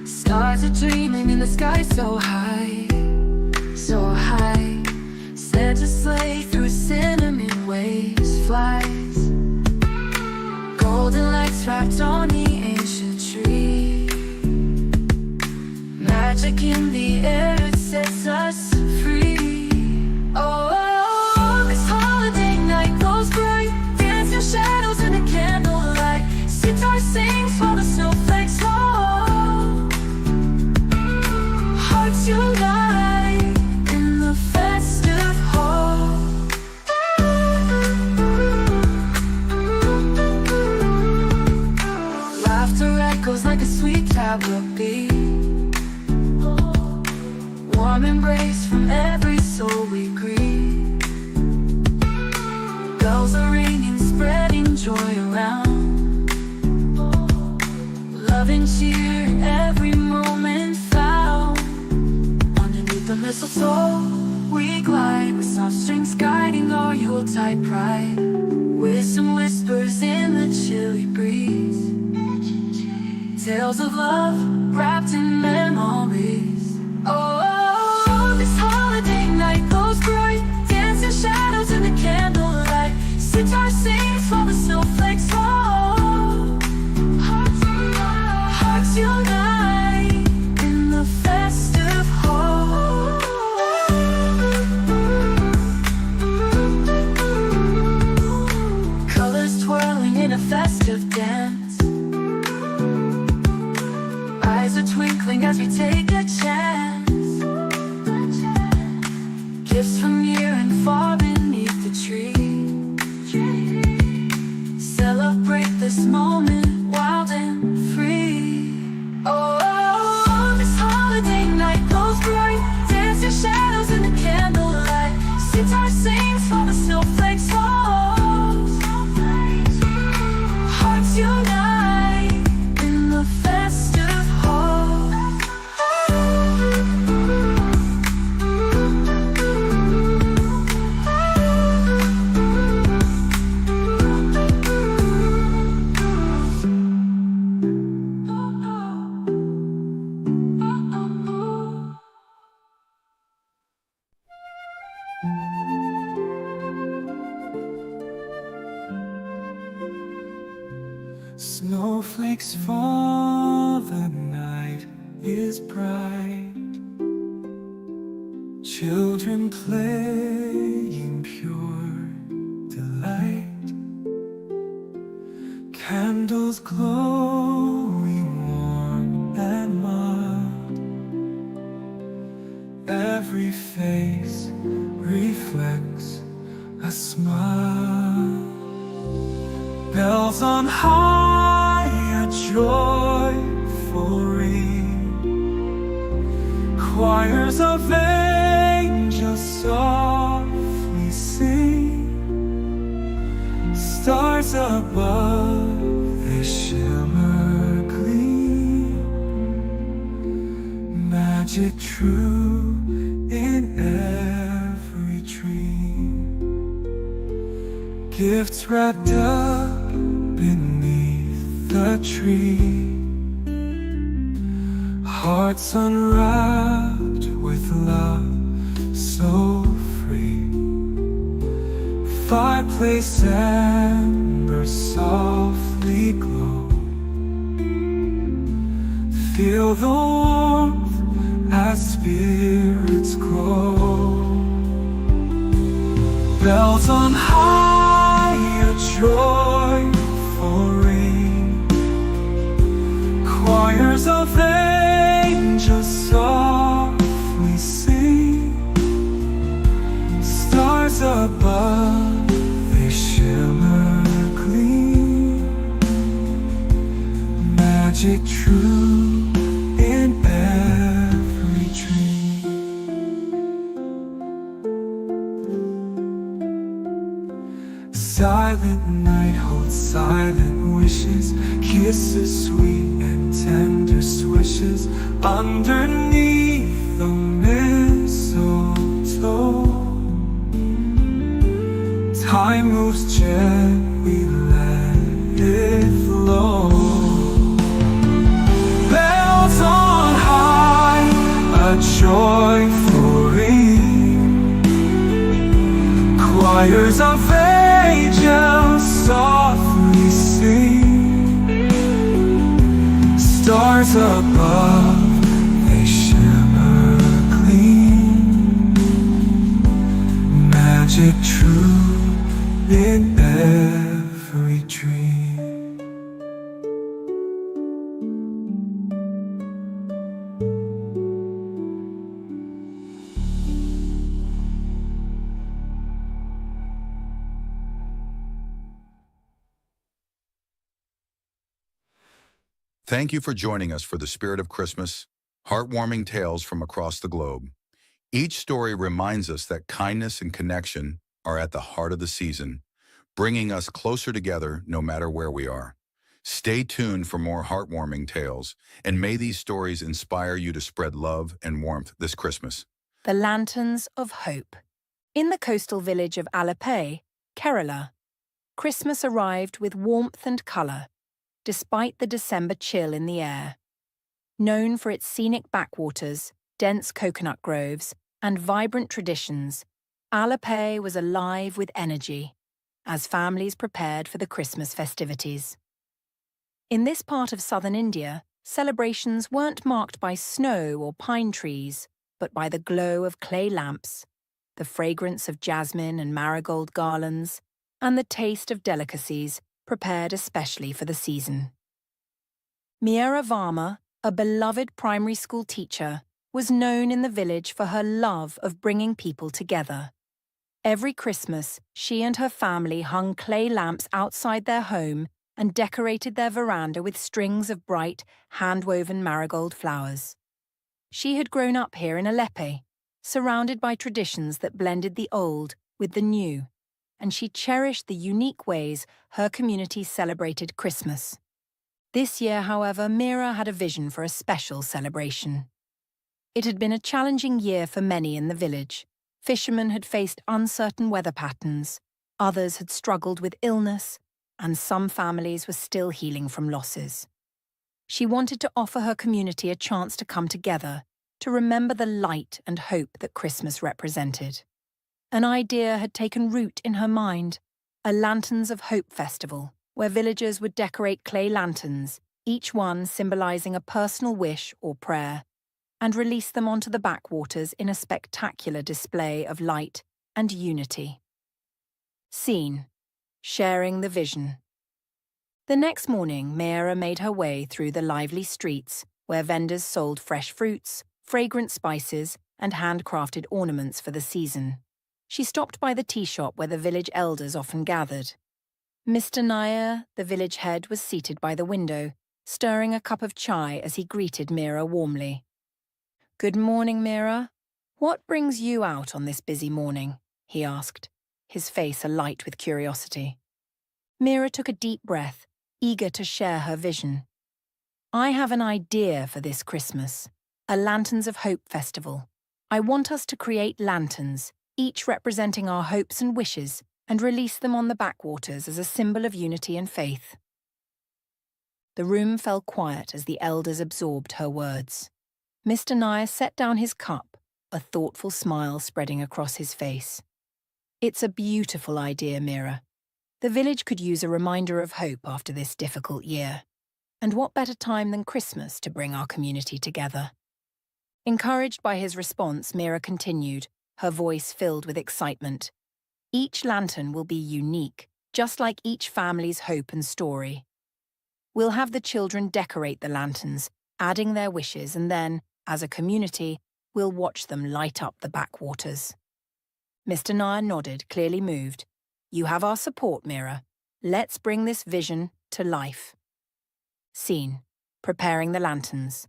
Stars are dreaming in the sky so high, so high. Santa sleigh through cinnamon waves flies. Golden lights wrapped on the ancient tree. Magic in the air, it sets us free. Oh, oh, oh, this holiday night glows bright. Dancing shadows in the candlelight. Sitar sings while the snowflakes fall. Hearts unite in the festive hall. Laughter echoes like a sweet tablet beat. Warm embrace from every soul we greet. Bells are ringing, spreading joy around. Love and cheer in every moment found. Underneath the mistletoe, we glide with soft strings guiding our Yuletide pride. Wisdom whispers in the chilly breeze. Tales of love wrapped in memories. Oh, oh, oh, this holiday night glows bright. Dancing shadows in the candlelight. Sitar sings while the snowflakes fall. Hearts unite in the festive hall. Colors twirling in a festive dance. Eyes are twinkling as we take a chance. Gifts from near and far beneath the tree. Celebrate this moment wild and free. Oh, oh, oh, this holiday night glows bright. Dancing shadows in the candlelight. Sitar sings while the snowflakes fall. Hearts unite in the festive hall. Snowflakes fall, the night is bright. Children play in pure delight. Candles glowing warm and mild. Every face reflects a smile. Bells on high, a joyful ring. Choirs of angels softly sing. Stars above, they shimmer gleam. Magic true in every wrapped up beneath the tree, hearts unwrapped with love so free. Fireplace embers softly glow. Feel the warmth as spirits grow. Bells on high, a joyful ring. Choirs of angels softly sing. Stars above, they shimmer, gleam. Magic true in every dream. Silent night holds silent wishes, kisses sweet and tender swishes underneath the mistletoe. Time moves gently, let it flow. Bells on high, a joyful ring. Choirs of angels softly sing. Stars above, they shimmer, gleam. Magic true in every dream. Thank you for joining us for the Spirit of Christmas, heartwarming tales from across the globe. Each story reminds us that kindness and connection are at the heart of the season, bringing us closer together no matter where we are. Stay tuned for more heartwarming tales, and may these stories inspire you to spread love and warmth this Christmas. The Lanterns of Hope. In the coastal village of Alappuzha, Kerala, Christmas arrived with warmth and colour, despite the December chill in the air. Known for its scenic backwaters, dense coconut groves, and vibrant traditions, Alappuzha was alive with energy as families prepared for the Christmas festivities. In this part of southern India, celebrations weren't marked by snow or pine trees, but by the glow of clay lamps, the fragrance of jasmine and marigold garlands, and the taste of delicacies prepared especially for the season. Meera Varma, a beloved primary school teacher, was known in the village for her love of bringing people together. Every Christmas, she and her family hung clay lamps outside their home and decorated their veranda with strings of bright, hand-woven marigold flowers. She had grown up here in Aleppo, surrounded by traditions that blended the old with the new, and she cherished the unique ways her community celebrated Christmas. This year, however, Meera had a vision for a special celebration. It had been a challenging year for many in the village. Fishermen had faced uncertain weather patterns, others had struggled with illness, and some families were still healing from losses. She wanted to offer her community a chance to come together, to remember the light and hope that Christmas represented. An idea had taken root in her mind, a Lanterns of Hope festival, where villagers would decorate clay lanterns, each one symbolizing a personal wish or prayer, and release them onto the backwaters in a spectacular display of light and unity. Scene: sharing the vision. The next morning, Meera made her way through the lively streets, where vendors sold fresh fruits, fragrant spices, and handcrafted ornaments for the season. She stopped by the tea shop where the village elders often gathered. Mr. Nair, the village head, was seated by the window, stirring a cup of chai as he greeted Meera warmly. "Good morning, Meera. What brings you out on this busy morning?" he asked, his face alight with curiosity. Meera took a deep breath, eager to share her vision. "I have an idea for this Christmas, a Lanterns of Hope festival. I want us to create lanterns, each representing our hopes and wishes, and release them on the backwaters as a symbol of unity and faith. The room fell quiet as the elders absorbed her words. Mr. Nair set down his cup, a thoughtful smile spreading across his face. It's a beautiful idea, Mira. The village could use a reminder of hope after this difficult year. And what better time than Christmas to bring our community together? Encouraged by his response, Mira continued, her voice filled with excitement. Each lantern will be unique, just like each family's hope and story. We'll have the children decorate the lanterns, adding their wishes, and then, as a community, we'll watch them light up the backwaters. Mr. Nair nodded, clearly moved. You have our support, Mira. Let's bring this vision to life. Scene: preparing the lanterns.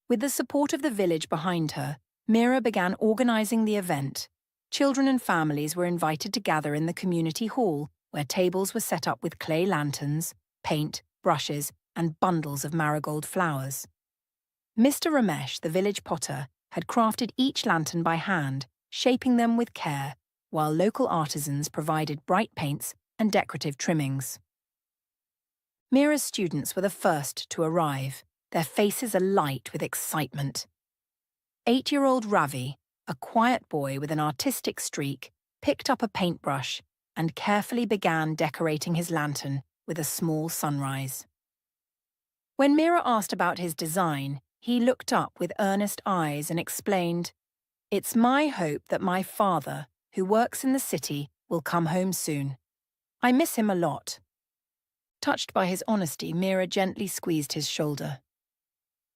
With the support of the village behind her, Mira began organizing the event. Children and families were invited to gather in the community hall, where tables were set up with clay lanterns, paint, brushes, and bundles of marigold flowers. Mr. Ramesh, the village potter, had crafted each lantern by hand, shaping them with care, while local artisans provided bright paints and decorative trimmings. Mira's students were the first to arrive, their faces alight with excitement. 8-year-old Ravi, a quiet boy with an artistic streak, picked up a paintbrush and carefully began decorating his lantern with a small sunrise. When Mira asked about his design, he looked up with earnest eyes and explained, "It's my hope that my father, who works in the city, will come home soon. I miss him a lot." Touched by his honesty, Mira gently squeezed his shoulder.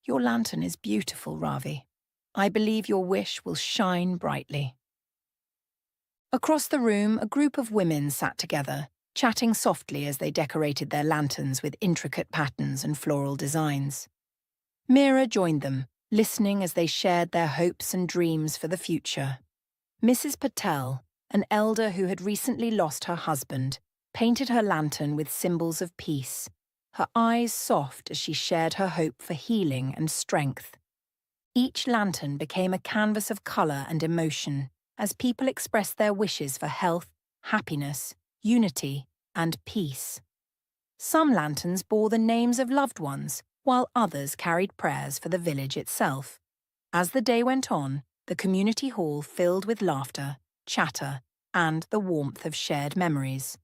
"Your lantern is beautiful, Ravi. I believe your wish will shine brightly." Across the room, a group of women sat together, chatting softly as they decorated their lanterns with intricate patterns and floral designs. Mira joined them, listening as they shared their hopes and dreams for the future. Mrs. Patel, an elder who had recently lost her husband, painted her lantern with symbols of peace, her eyes soft as she shared her hope for healing and strength. Each lantern became a canvas of colour and emotion as people expressed their wishes for health, happiness, unity, and peace. Some lanterns bore the names of loved ones, while others carried prayers for the village itself. As the day went on, the community hall filled with laughter, chatter, and the warmth of shared memories.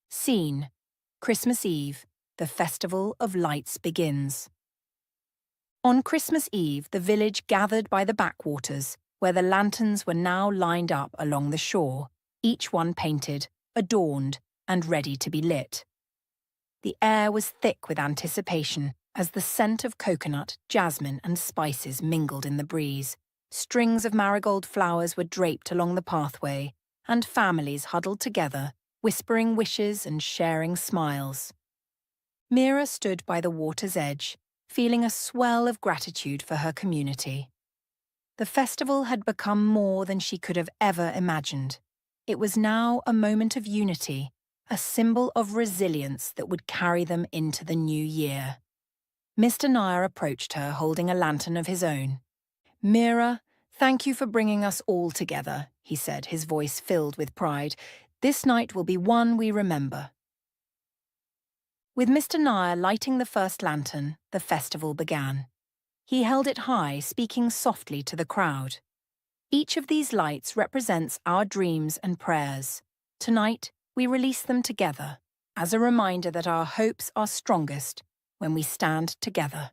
Scene: Christmas Eve, the Festival of Lights begins. On Christmas Eve, the village gathered by the backwaters, where the lanterns were now lined up along the shore, each one painted, adorned, and ready to be lit. The air was thick with anticipation as the scent of coconut, jasmine, and spices mingled in the breeze. Strings of marigold flowers were draped along the pathway, and families huddled together, whispering wishes and sharing smiles. Mira stood by the water's edge, feeling a swell of gratitude for her community. The festival had become more than she could have ever imagined. It was now a moment of unity, a symbol of resilience that would carry them into the new year. Mr. Nair approached her, holding a lantern of his own. "Mira, thank you for bringing us all together," he said, his voice filled with pride. "This night will be one we remember." With Mr. Nair lighting the first lantern, the festival began. He held it high, speaking softly to the crowd. Each of these lights represents our dreams and prayers. Tonight, we release them together, as a reminder that our hopes are strongest when we stand together.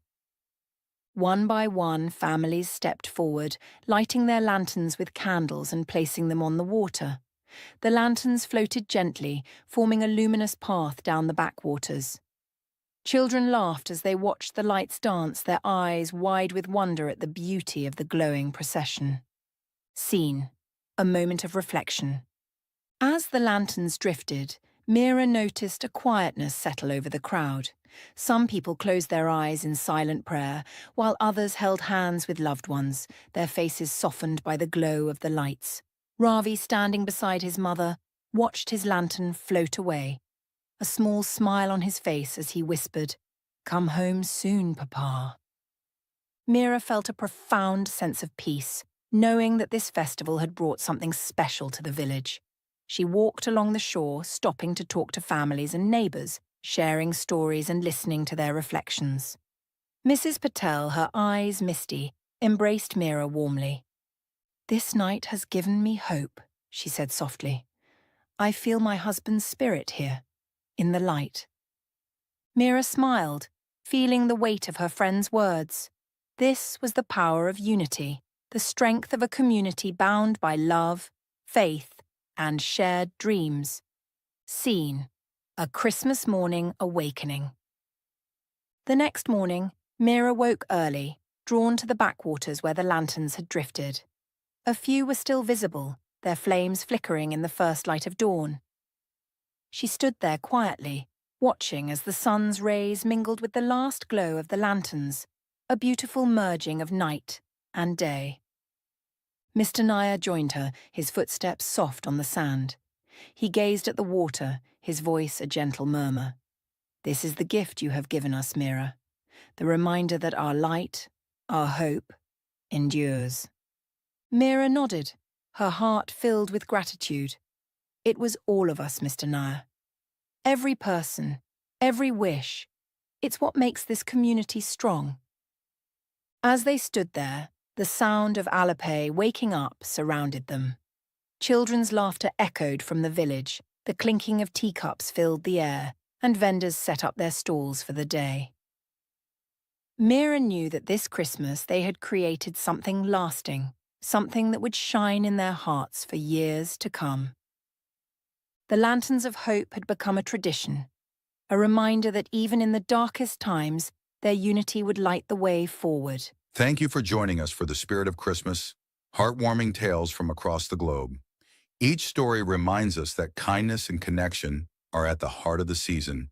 One by one, families stepped forward, lighting their lanterns with candles and placing them on the water. The lanterns floated gently, forming a luminous path down the backwaters. Children laughed as they watched the lights dance, their eyes wide with wonder at the beauty of the glowing procession. Scene: a moment of reflection. As the lanterns drifted, Mira noticed a quietness settle over the crowd. Some people closed their eyes in silent prayer, while others held hands with loved ones, their faces softened by the glow of the lights. Ravi, standing beside his mother, watched his lantern float away, a small smile on his face as he whispered, "Come home soon, Papa." Mira felt a profound sense of peace, knowing that this festival had brought something special to the village. She walked along the shore, stopping to talk to families and neighbours, sharing stories and listening to their reflections. Mrs. Patel, her eyes misty, embraced Meera warmly. "This night has given me hope," she said softly. "I feel my husband's spirit here, in the light." Meera smiled, feeling the weight of her friend's words. This was the power of unity, the strength of a community bound by love, faith, and shared dreams. Scene: a Christmas morning awakening. The next morning, Meera woke early, drawn to the backwaters where the lanterns had drifted. A few were still visible, their flames flickering in the first light of dawn. She stood there quietly, watching as the sun's rays mingled with the last glow of the lanterns, a beautiful merging of night and day. Mr. Nair joined her, his footsteps soft on the sand. He gazed at the water, his voice a gentle murmur. "This is the gift you have given us, Meera, the reminder that our light, our hope, endures." Meera nodded, her heart filled with gratitude. It was all of us, Mr. Nair. Every person, every wish. It's what makes this community strong. As they stood there, the sound of Alipay waking up surrounded them. Children's laughter echoed from the village, the clinking of teacups filled the air, and vendors set up their stalls for the day. Meera knew that this Christmas they had created something lasting, something that would shine in their hearts for years to come. The lanterns of hope had become a tradition, a reminder that even in the darkest times, their unity would light the way forward. Thank you for joining us for the Spirit of Christmas, heartwarming tales from across the globe. Each story reminds us that kindness and connection are at the heart of the season,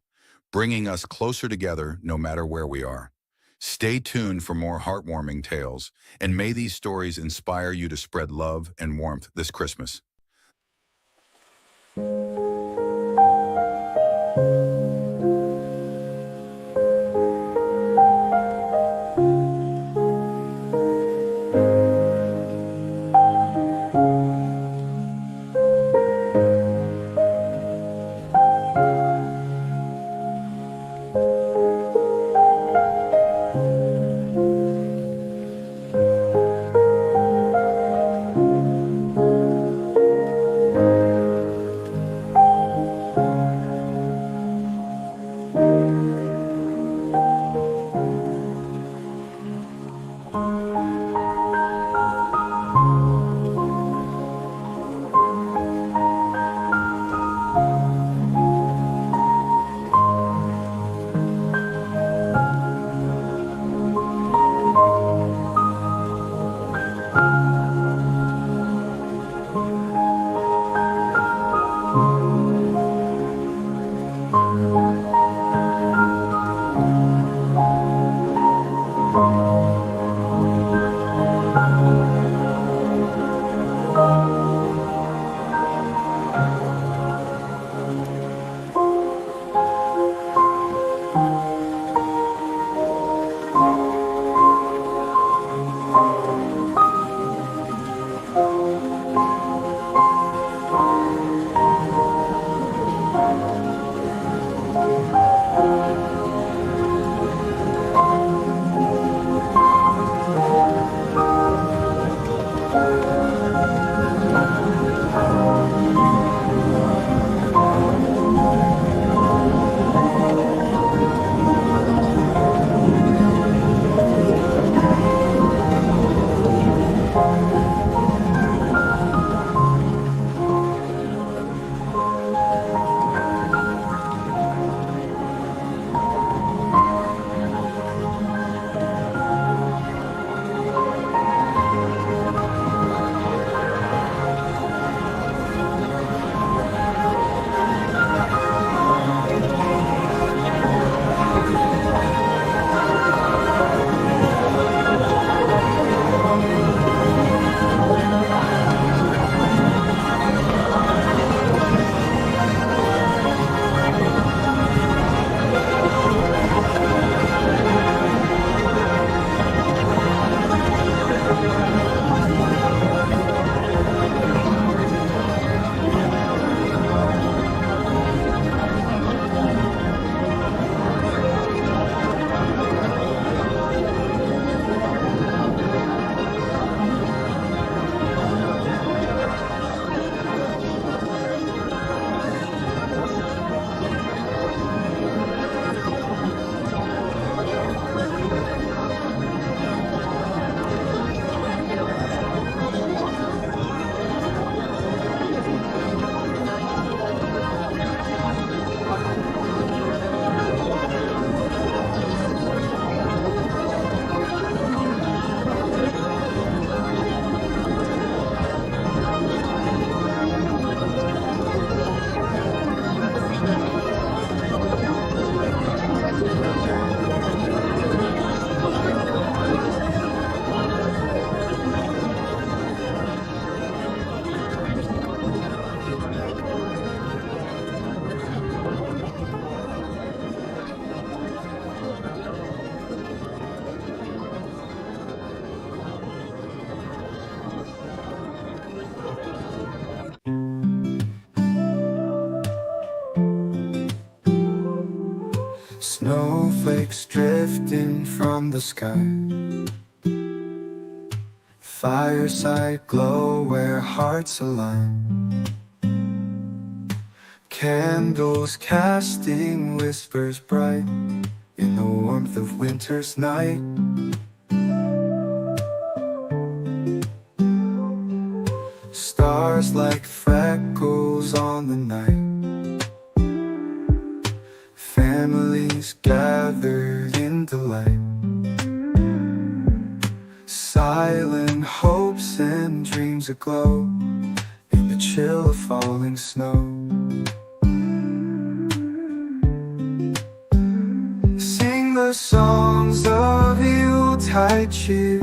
bringing us closer together no matter where we are. Stay tuned for more heartwarming tales, and may these stories inspire you to spread love and warmth this Christmas. Snowflakes drifting from the sky, fireside glow where hearts align, candles casting whispers bright in the warmth of winter's night. Stars like freckles on the night, families gathered in delight, silent hopes and dreams aglow in the chill of falling snow. Sing the songs of Yuletide cheer,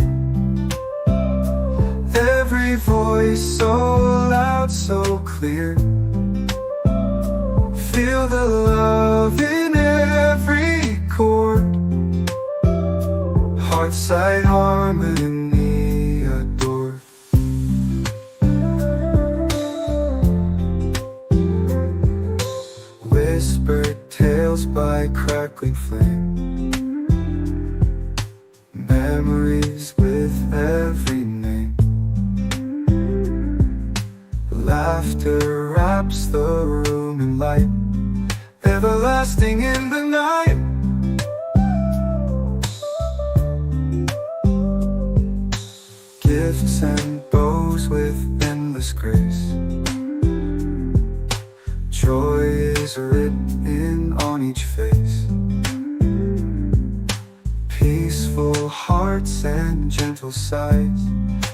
every voice so loud, so clear. Feel the love in every chord, heart-side harmony adored. Whispered tales by crackling flame, memories with every name. Laughter wraps the room in light, everlasting in the night. Gifts and bows with endless grace, joy is written on each face. Peaceful hearts and gentle sighs,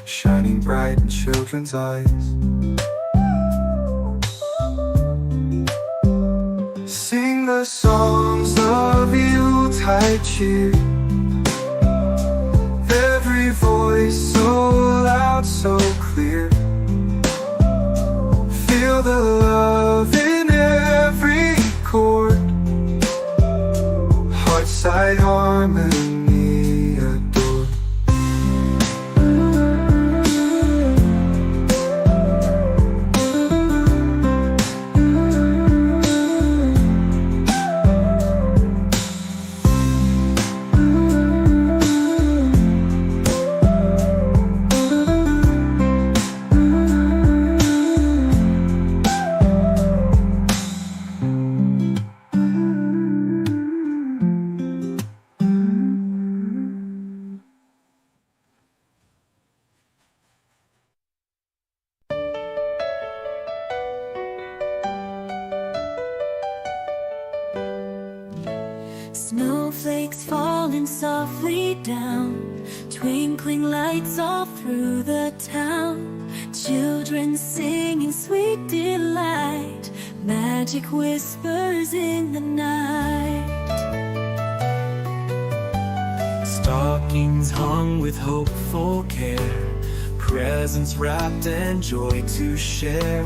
shining bright in children's eyes. Sing the songs of Yuletide cheer, every voice so loud, so clear. Feel the love in every chord, heart-side harmony adored. Snowflakes falling softly down, twinkling lights all through the town. Children singing sweet delight, magic whispers in the night. Stockings hung with hopeful care, presents wrapped and joy to share.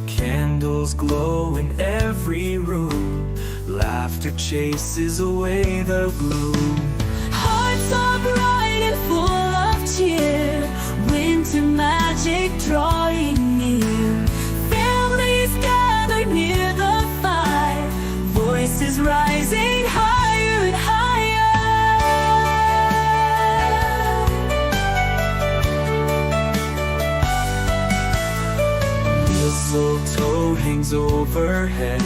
Candles glow in every room, laughter chases away the gloom. Hearts are bright and full of cheer, winter magic drawing near. Families gathered near the fire, voices rising higher and higher. Mistletoe hangs overhead,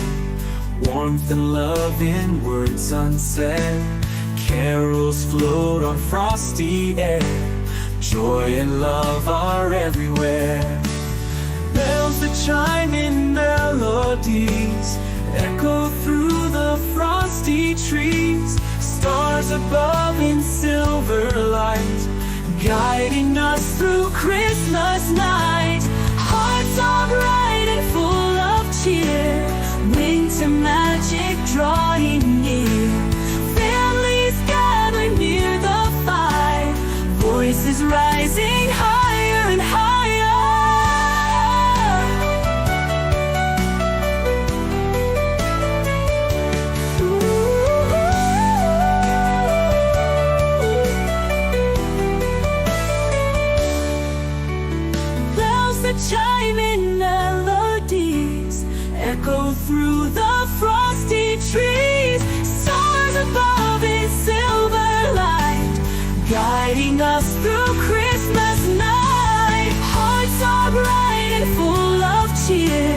warmth and love in words unsaid. Carols float on frosty air, joy and love are everywhere. Bells that chime in melodies echo through the frosty trees. Stars above in silver light, guiding us through Christmas night. Hearts are bright and full of cheer, winter magic drawing near. Families gather near the fire, voices rising higher and higher. Bells that chime in melodies echo through the frosty trees. guiding us through Christmas night. Hearts are bright and full of cheer,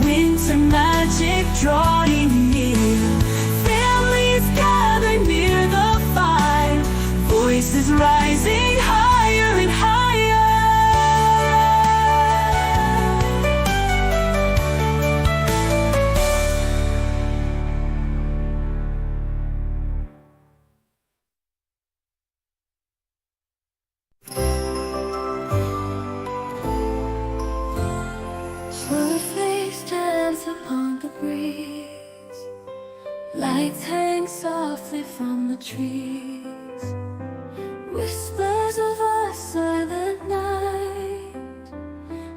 winter magic drawing near. Families gather near the fire, voices rising higher and higher. Birthdays dance upon the breeze, lights hang softly from the trees, whispers of a silent night,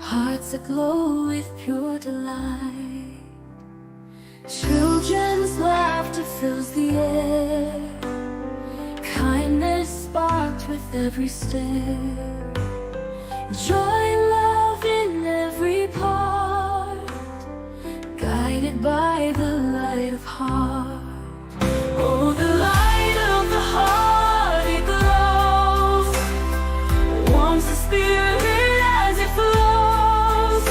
hearts aglow with pure delight. Children's laughter fills the air, kindness sparked with every step, joy and love in every part, guided by the light of heart. Oh, the light of the heart, it glows, warms the spirit as it flows.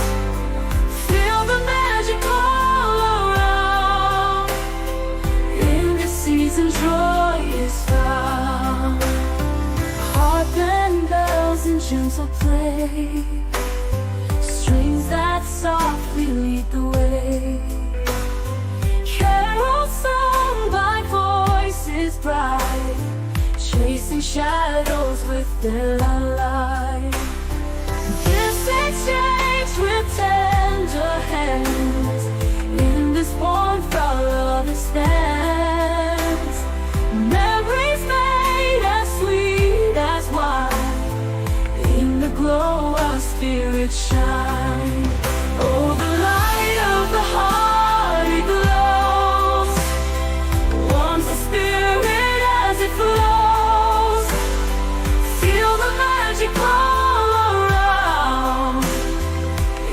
Feel the magic all around, in this season joy is found. Harp and bells in gentle play, strings that softly lead the way. Carols sung by voices bright, chasing shadows with their light. Gifts exchanged with tender hands, in this warmth our love stands. Memories made as sweet as wine, in the glow our spirits shine. Oh, the light of the heart, it glows, warms the spirit as it flows. Feel the magic all around,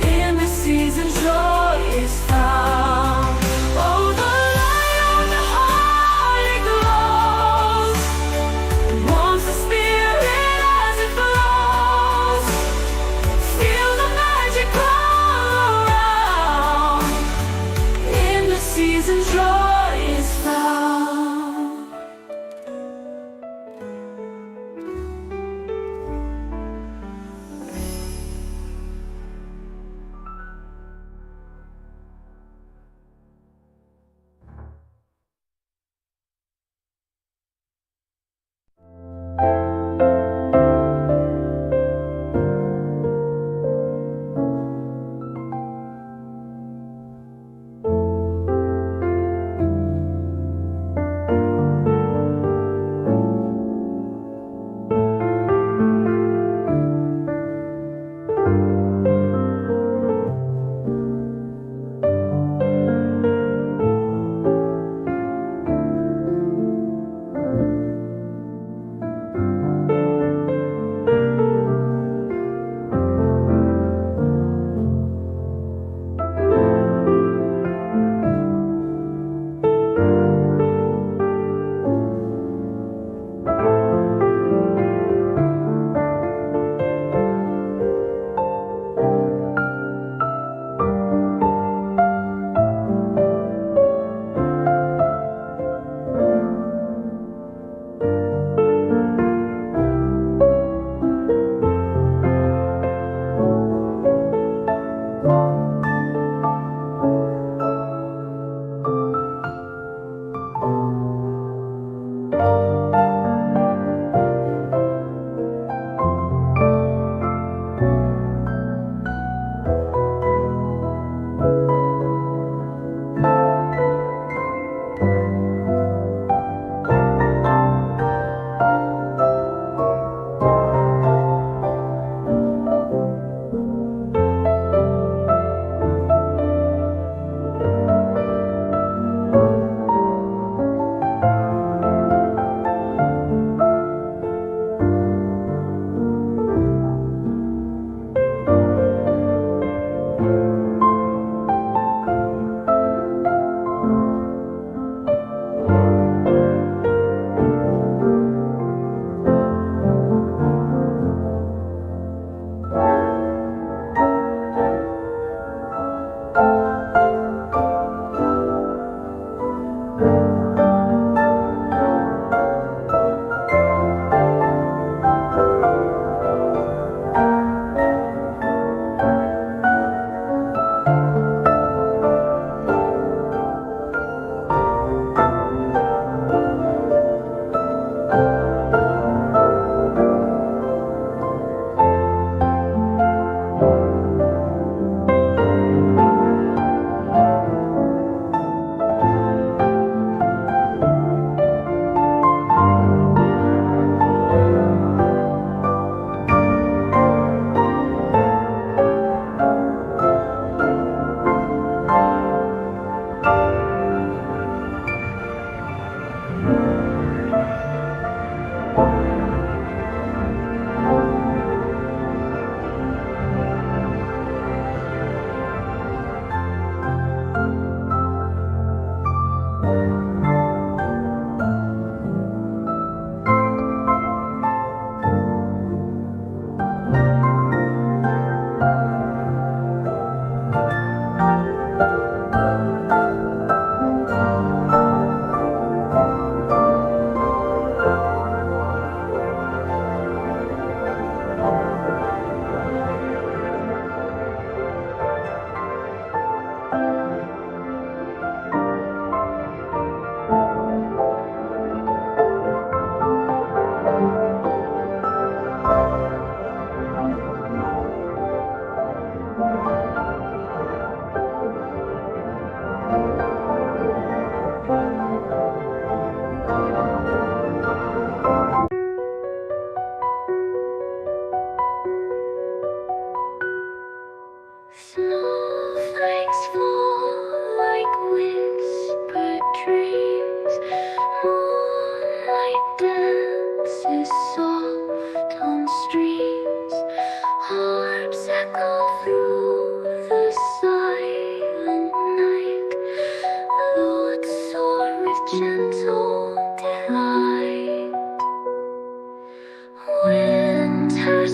in this season joy is found. Oh, the light of the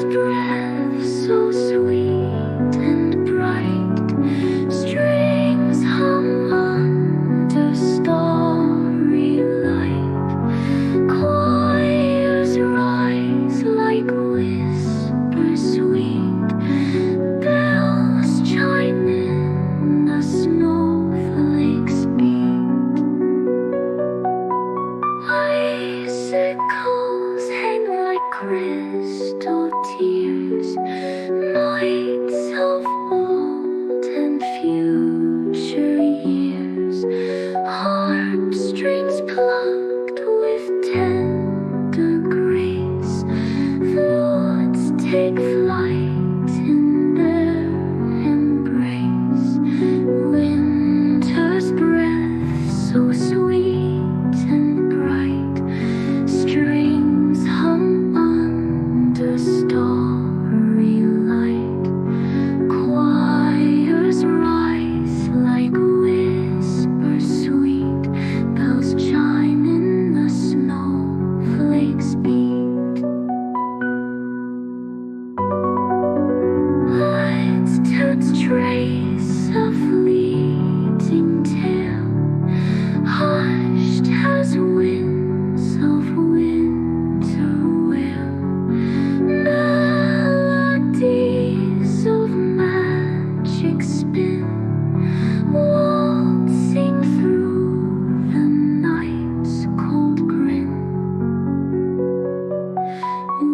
winter's breath so sweet and bright, strings hum under starry light, choirs rise like whispers sweet, bells chime in, the snowflakes beat, icicles hang like crystal tears, nights of old and future years, heartstrings plucked with tender grace, thoughts take flight in their embrace, winter's breath so sweet and bright, strings hum under starry light, choirs rise like whispers sweet, bells chime in, the snowflakes beat. Lights touch trace of fleeting tale, hushed as winds of winter wail, melodies of magic spin, waltzing through the night's cold grin.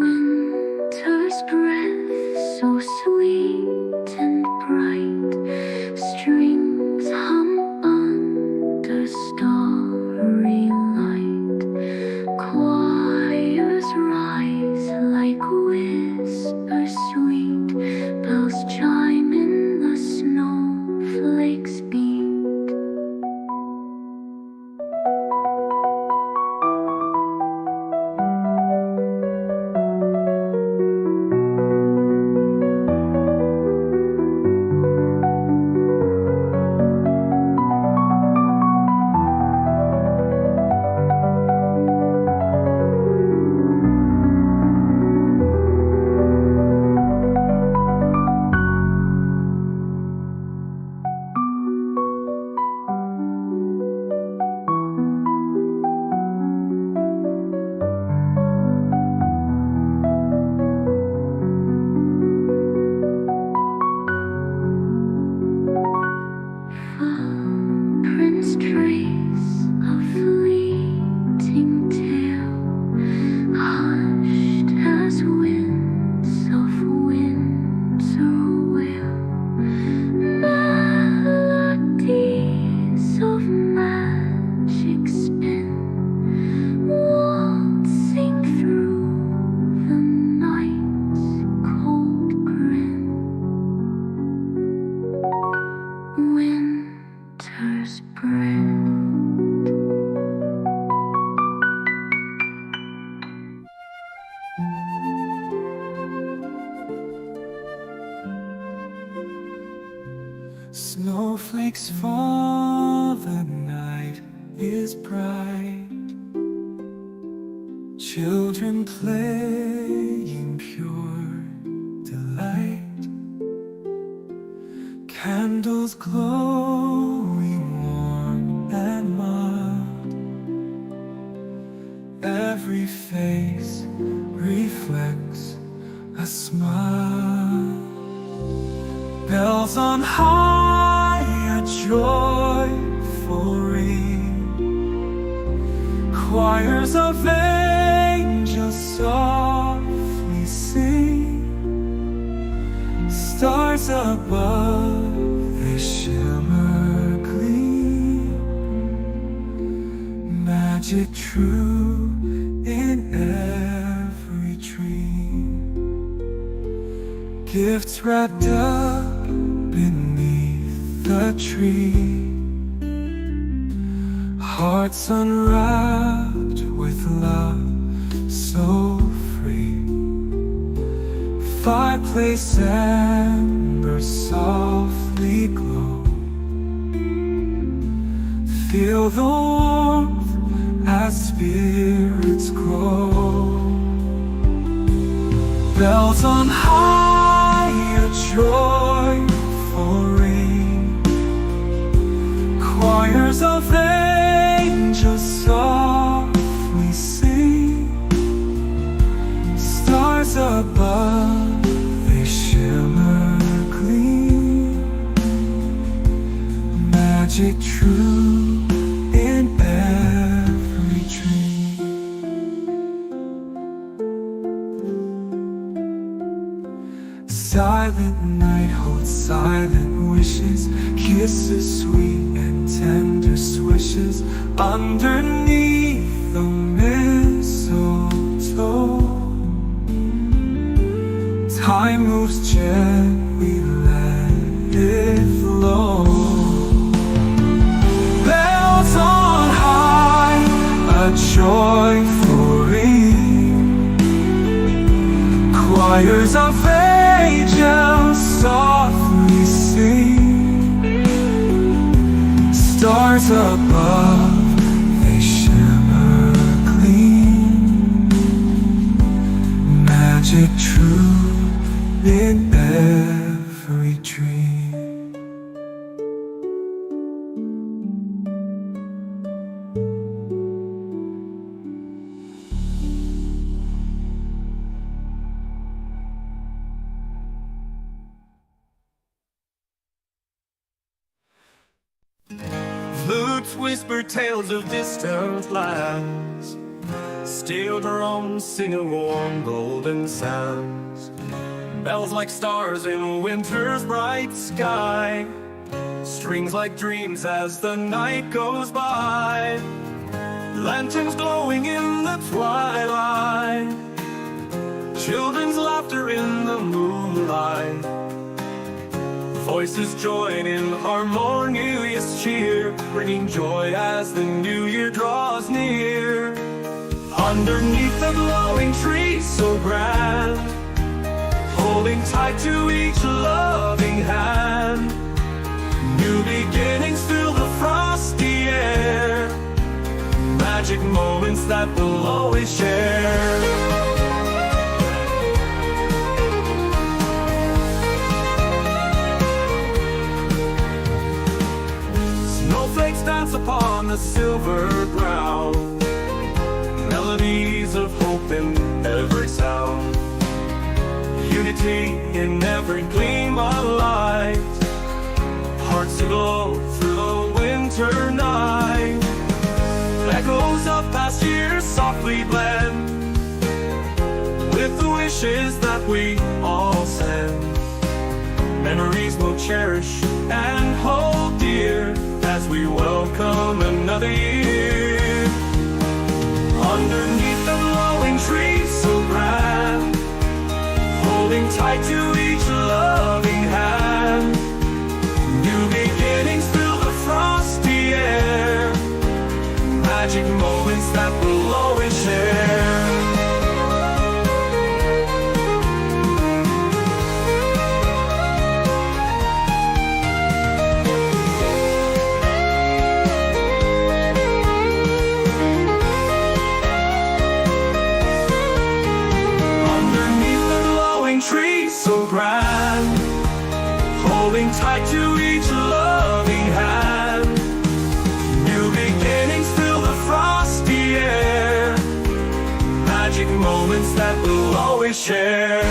Winter's breath so sweet and bright, strings hum under starry light, choirs rise like whispers sweet, bells chime in, the snowflakes beat. Footprints trace a fleeting tale, hushed as winds of winter wail, melodies of magic spin, waltzing through the night's cold grin. Winter's breath. Snowflakes fall, the night is bright. Children playing pure delight. Candles glowing warm and mild. Every face reflects a smile. Bells on high, a joyful ring. Choirs of angels softly sing. Stars above, they shimmer gleam. Magic true in every dream. Gifts wrapped up beneath the tree. Hearts unwrapped with love so free. Fireplace embers softly glow. Feel the warmth as spirits grow. Bells on high, a joyful ring. Choirs of angels softly sing. Stars above, they shimmer, gleam. Magic true in every dream. Silent night holds silent wishes, kisses sweet and tender swishes underneath the mistletoe. Time moves gently, let it flow. Bells on high, a joyful ring. Choirs of angels softly sing. Stars above, they shimmer, gleam. Magic true in every dream. Flutes whisper tales of distant lands. Steel drums sing a warm golden sounds. Bells like stars in winter's bright sky. Strings like dreams as the night goes by. Lanterns glowing in the twilight. Children's laughter in the moonlight. Voices join in harmonious cheer, bringing joy as the new year draws near. Underneath the glowing tree so grand, holding tight to each loving hand. New beginnings fill the frosty air, magic moments that we'll always share. Snowflakes dance upon the silver ground, melodies of hope in every sound. Unity in every gleam of light, hearts aglow through the winter night. Echoes of past years softly blend with the wishes that we all send. Memories we'll cherish and hold dear as we welcome another year. Underneath the glowing tree so grand, holding tight to each loving hand. New beginnings fill the frosty air, magic moments that we'll always share. So grand, holding tight to each loving hand. New beginnings fill the frosty air, magic moments that we'll always share.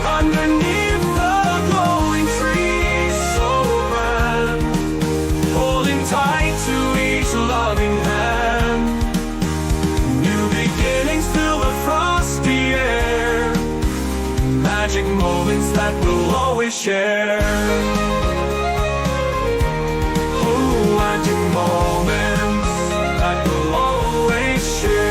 Underneath the glowing tree so grand, holding tight to each loving hand. New beginnings fill the frosty air, magic moments that we'll always share. Oh, magic moments that we'll always share.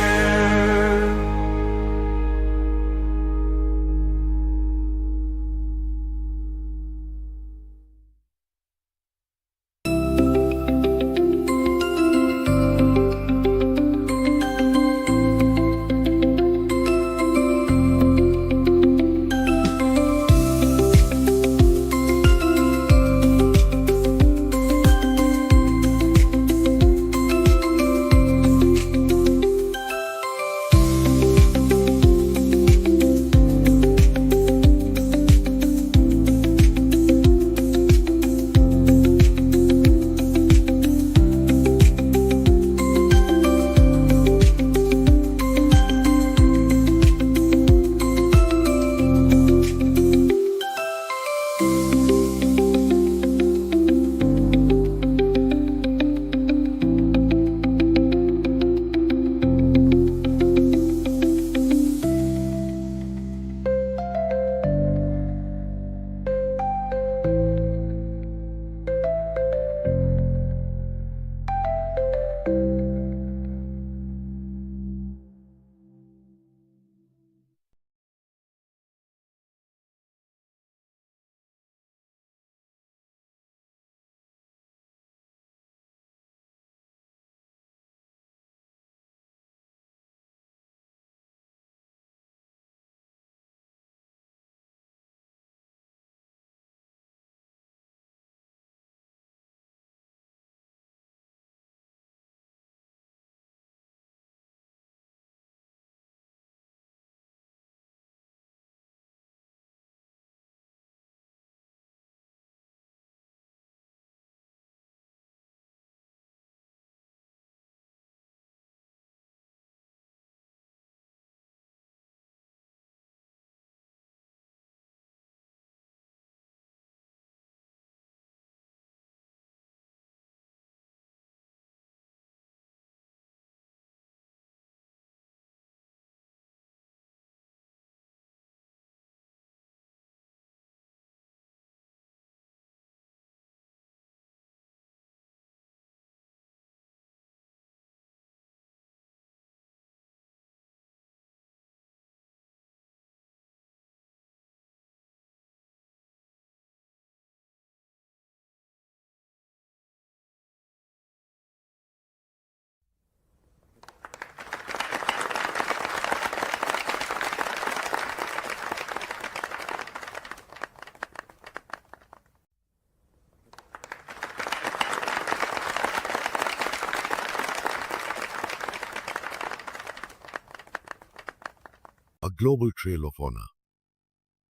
global trail of honor.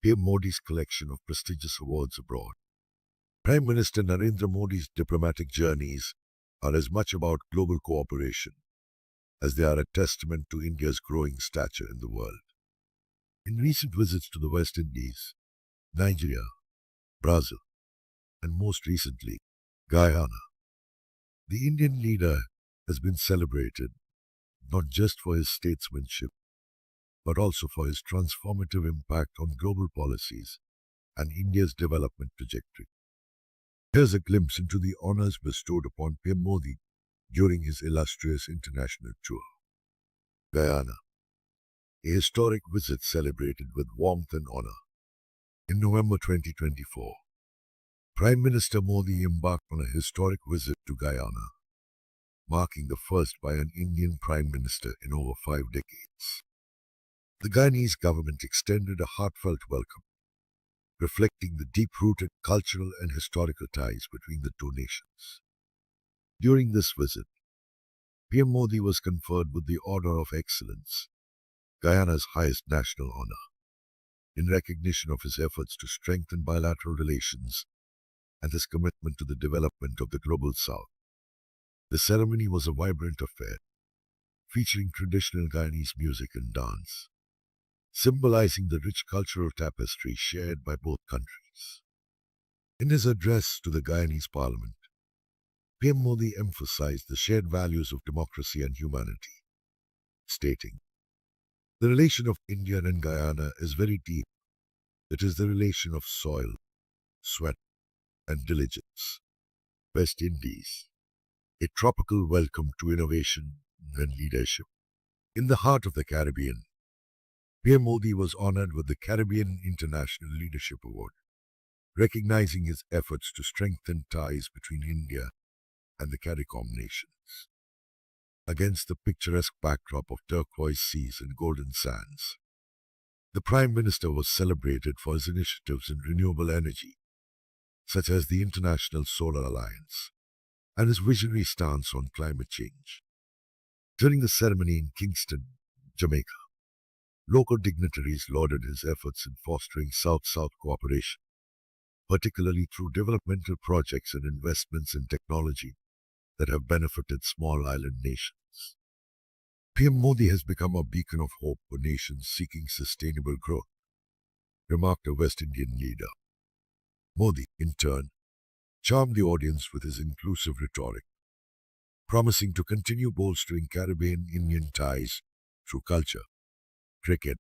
PM Modi's collection of prestigious awards abroad. Prime Minister Narendra Modi's diplomatic journeys are as much about global cooperation as they are a testament to India's growing stature in the world. In recent visits to the West Indies, Nigeria, Brazil, and most recently, Guyana, the Indian leader has been celebrated not just for his statesmanship, but also for his transformative impact on global policies and India's development trajectory. Here's a glimpse into the honors bestowed upon PM Modi during his illustrious international tour. Guyana, a historic visit celebrated with warmth and honor. In November 2024, Prime Minister Modi embarked on a historic visit to Guyana, marking the first by an Indian Prime Minister in over 5 decades. The Guyanese government extended a heartfelt welcome, reflecting the deep-rooted cultural and historical ties between the two nations. During this visit, PM Modi was conferred with the Order of Excellence, Guyana's highest national honor, in recognition of his efforts to strengthen bilateral relations and his commitment to the development of the global South. The ceremony was a vibrant affair, featuring traditional Guyanese music and dance, symbolizing the rich cultural tapestry shared by both countries. In his address to the Guyanese parliament, PM Modi emphasized the shared values of democracy and humanity, stating, "The relation of India and Guyana is very deep. It is the relation of soil, sweat, and diligence. West Indies, a tropical welcome to innovation and leadership." In the heart of the Caribbean, PM Modi was honored with the Caribbean International Leadership Award, recognizing his efforts to strengthen ties between India and the CARICOM nations. Against the picturesque backdrop of turquoise seas and golden sands, the Prime Minister was celebrated for his initiatives in renewable energy, such as the International Solar Alliance, and his visionary stance on climate change. During the ceremony in Kingston, Jamaica, local dignitaries lauded his efforts in fostering South-South cooperation, particularly through developmental projects and investments in technology that have benefited small island nations. PM Modi has become a beacon of hope for nations seeking sustainable growth, remarked a West Indian leader. Modi, in turn, charmed the audience with his inclusive rhetoric, promising to continue bolstering Caribbean-Indian ties through culture, cricket,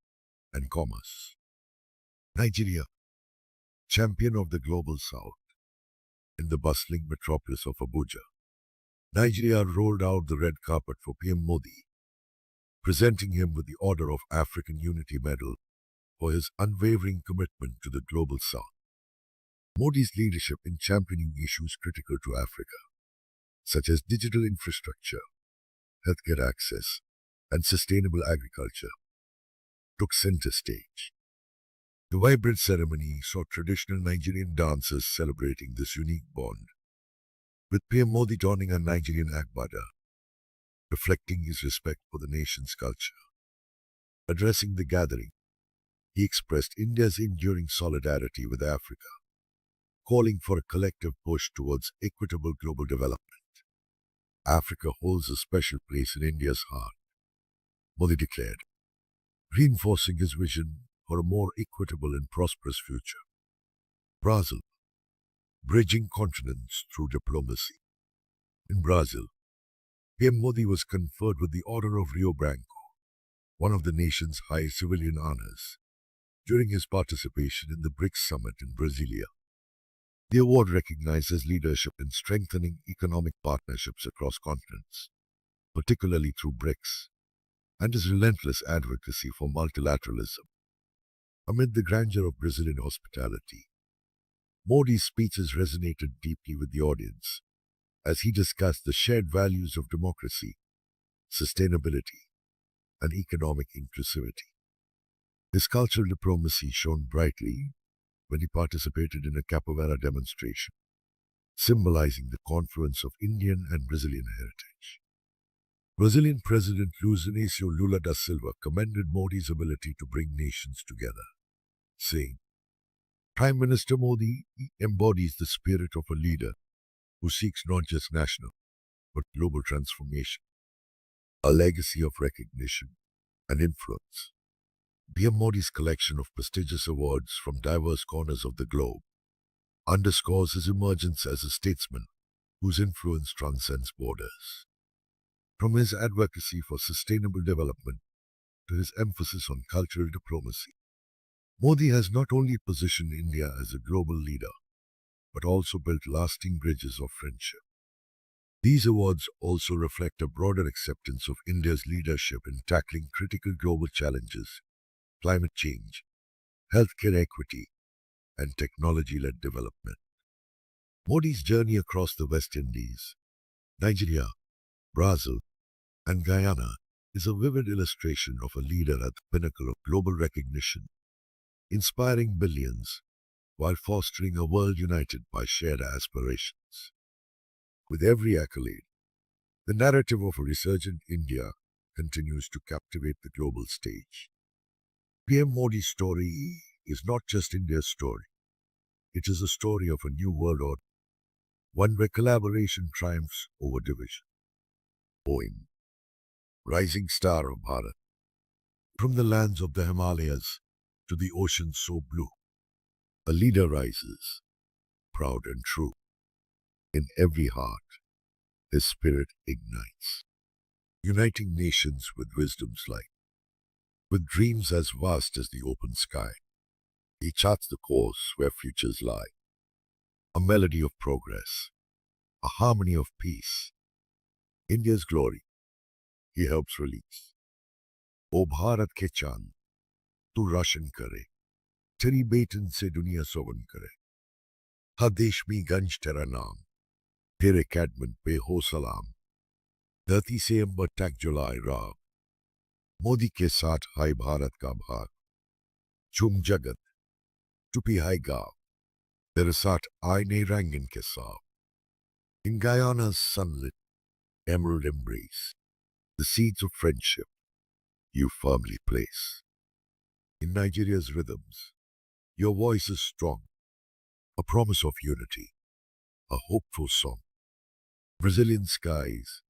and commerce. Nigeria, champion of the global South. In the bustling metropolis of Abuja, Nigeria rolled out the red carpet for PM Modi, presenting him with the Order of African Unity Medal for his unwavering commitment to the global South. Modi's leadership in championing issues critical to Africa, such as digital infrastructure, healthcare access, and sustainable agriculture, took center stage. The vibrant ceremony saw traditional Nigerian dancers celebrating this unique bond, with PM Modi donning a Nigerian agbada, reflecting his respect for the nation's culture. Addressing the gathering, he expressed India's enduring solidarity with Africa, calling for a collective push towards equitable global development. Africa holds a special place in India's heart, Modi declared, reinforcing his vision for a more equitable and prosperous future. Brazil, bridging continents through diplomacy. In Brazil, PM Modi was conferred with the Order of Rio Branco, one of the nation's highest civilian honors, during his participation in the BRICS summit in Brasilia. The award recognizes leadership in strengthening economic partnerships across continents, particularly through BRICS, and his relentless advocacy for multilateralism. Amid the grandeur of Brazilian hospitality, Modi's speeches resonated deeply with the audience as he discussed the shared values of democracy, sustainability, and economic inclusivity. His cultural diplomacy shone brightly when he participated in a capoeira demonstration, symbolizing the confluence of Indian and Brazilian heritage. Brazilian President Luiz Inácio Lula da Silva commended Modi's ability to bring nations together, saying, Prime Minister Modi embodies the spirit of a leader who seeks not just national, but global transformation, a legacy of recognition and influence. PM Modi's collection of prestigious awards from diverse corners of the globe underscores his emergence as a statesman whose influence transcends borders. From his advocacy for sustainable development to his emphasis on cultural diplomacy, Modi has not only positioned India as a global leader, but also built lasting bridges of friendship. These awards also reflect a broader acceptance of India's leadership in tackling critical global challenges, climate change, healthcare equity, and technology-led development. Modi's journey across the West Indies, Nigeria, Brazil, and Guyana is a vivid illustration of a leader at the pinnacle of global recognition, inspiring billions while fostering a world united by shared aspirations. With every accolade, the narrative of a resurgent India continues to captivate the global stage. PM Modi's story is not just India's story. It is a story of a new world order, one where collaboration triumphs over division. Poem, Rising Star of Bharat. From the lands of the Himalayas to the ocean so blue, a leader rises, proud and true. In every heart, his spirit ignites, uniting nations with wisdom's light. With dreams as vast as the open sky, he charts the course where futures lie. A melody of progress, a harmony of peace. India's glory, he helps release. O Bharat ke chand, tu roshan kare, teri betan se duniya sovan kare. Ha desh mein ganj tera naam, tere cadman pe ho salam. धरती से अंबर तक जुलाए राग, मोदी के साथ हाय भारत का भाग. झूम जगत, चुपी हाय गाँव, तेरे साथ आए नए रंग इनके साथ. In Guyana's sunlit, emerald embrace, the seeds of friendship you firmly place. In Nigeria's rhythms, your voice is strong, a promise of unity, a hopeful song. Brazilian skies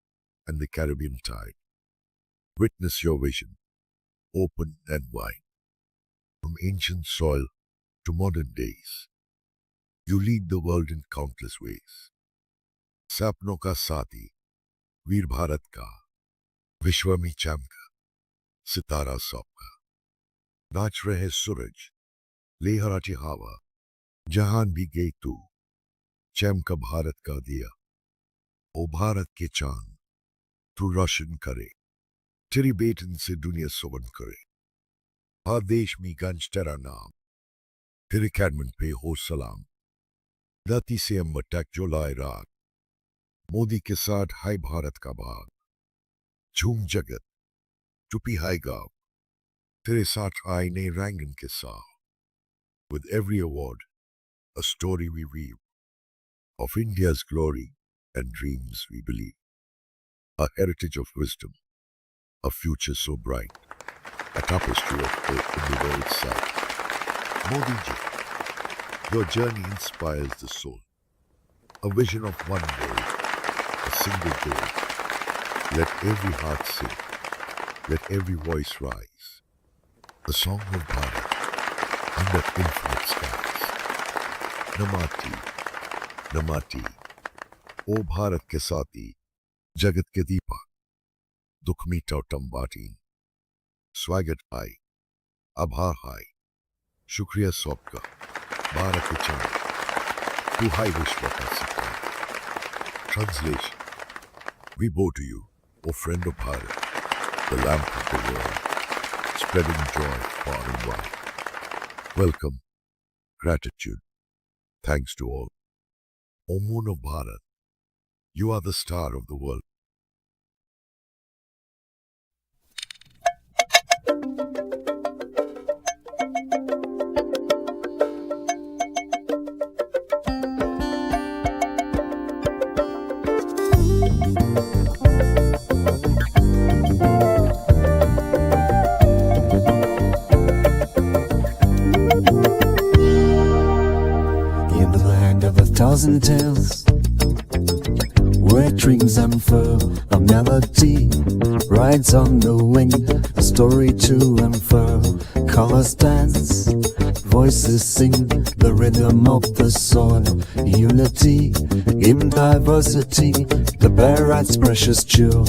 and the Caribbean tide, witness your vision, open and wide. From ancient soil to modern days, you lead the world in countless ways. सपनों का साथी, वीर भारत का, विश्व में चमका, सितारा सबका. नाच रहे सूरज, लहराती हवा, जहान भी गई तू, चमका भारत का दिया. ओ भारत के चांद, तू रोशन करे, तेरी बेटन से दुनिया सोवन करे. हर देश में गंज तेरा नाम, तेरे कैडमन पे हो सलाम. धरती से अंबर तक जो लाए राग, मोदी के साथ हाय भारत का भाग. झूम जगत, चुपी हाय गाँव, तेरे साथ आए नए रंग इनके साथ. With every award, a story we weave, of India's glory and dreams we believe. A heritage of wisdom, a future so bright, a tapestry of hope in the world's sight. Modi ji, your journey inspires the soul. A vision of one world, a single goal. Let every heart sing, let every voice rise. The song of Bharat under infinite skies. Namati, Namati, O Bharat ke saathi, Jagat ke deepak, dukh meeta tambatin. Swagat hai, abhar hai, shukriya sabka, Bharat ke chand, tu hai vishwa ka sitar. Translation: We bow to you, O friend of Bharat, the lamp of the world, spreading joy far and wide. Welcome, gratitude, thanks to all. O moon of Bharat, you are the star of the world. thousand tales, where dreams unfurl, a melody rides on the wind, a story to unfurl. Colors dance, voices sing, the rhythm of the soil. Unity in diversity, the Bharat's precious jewel.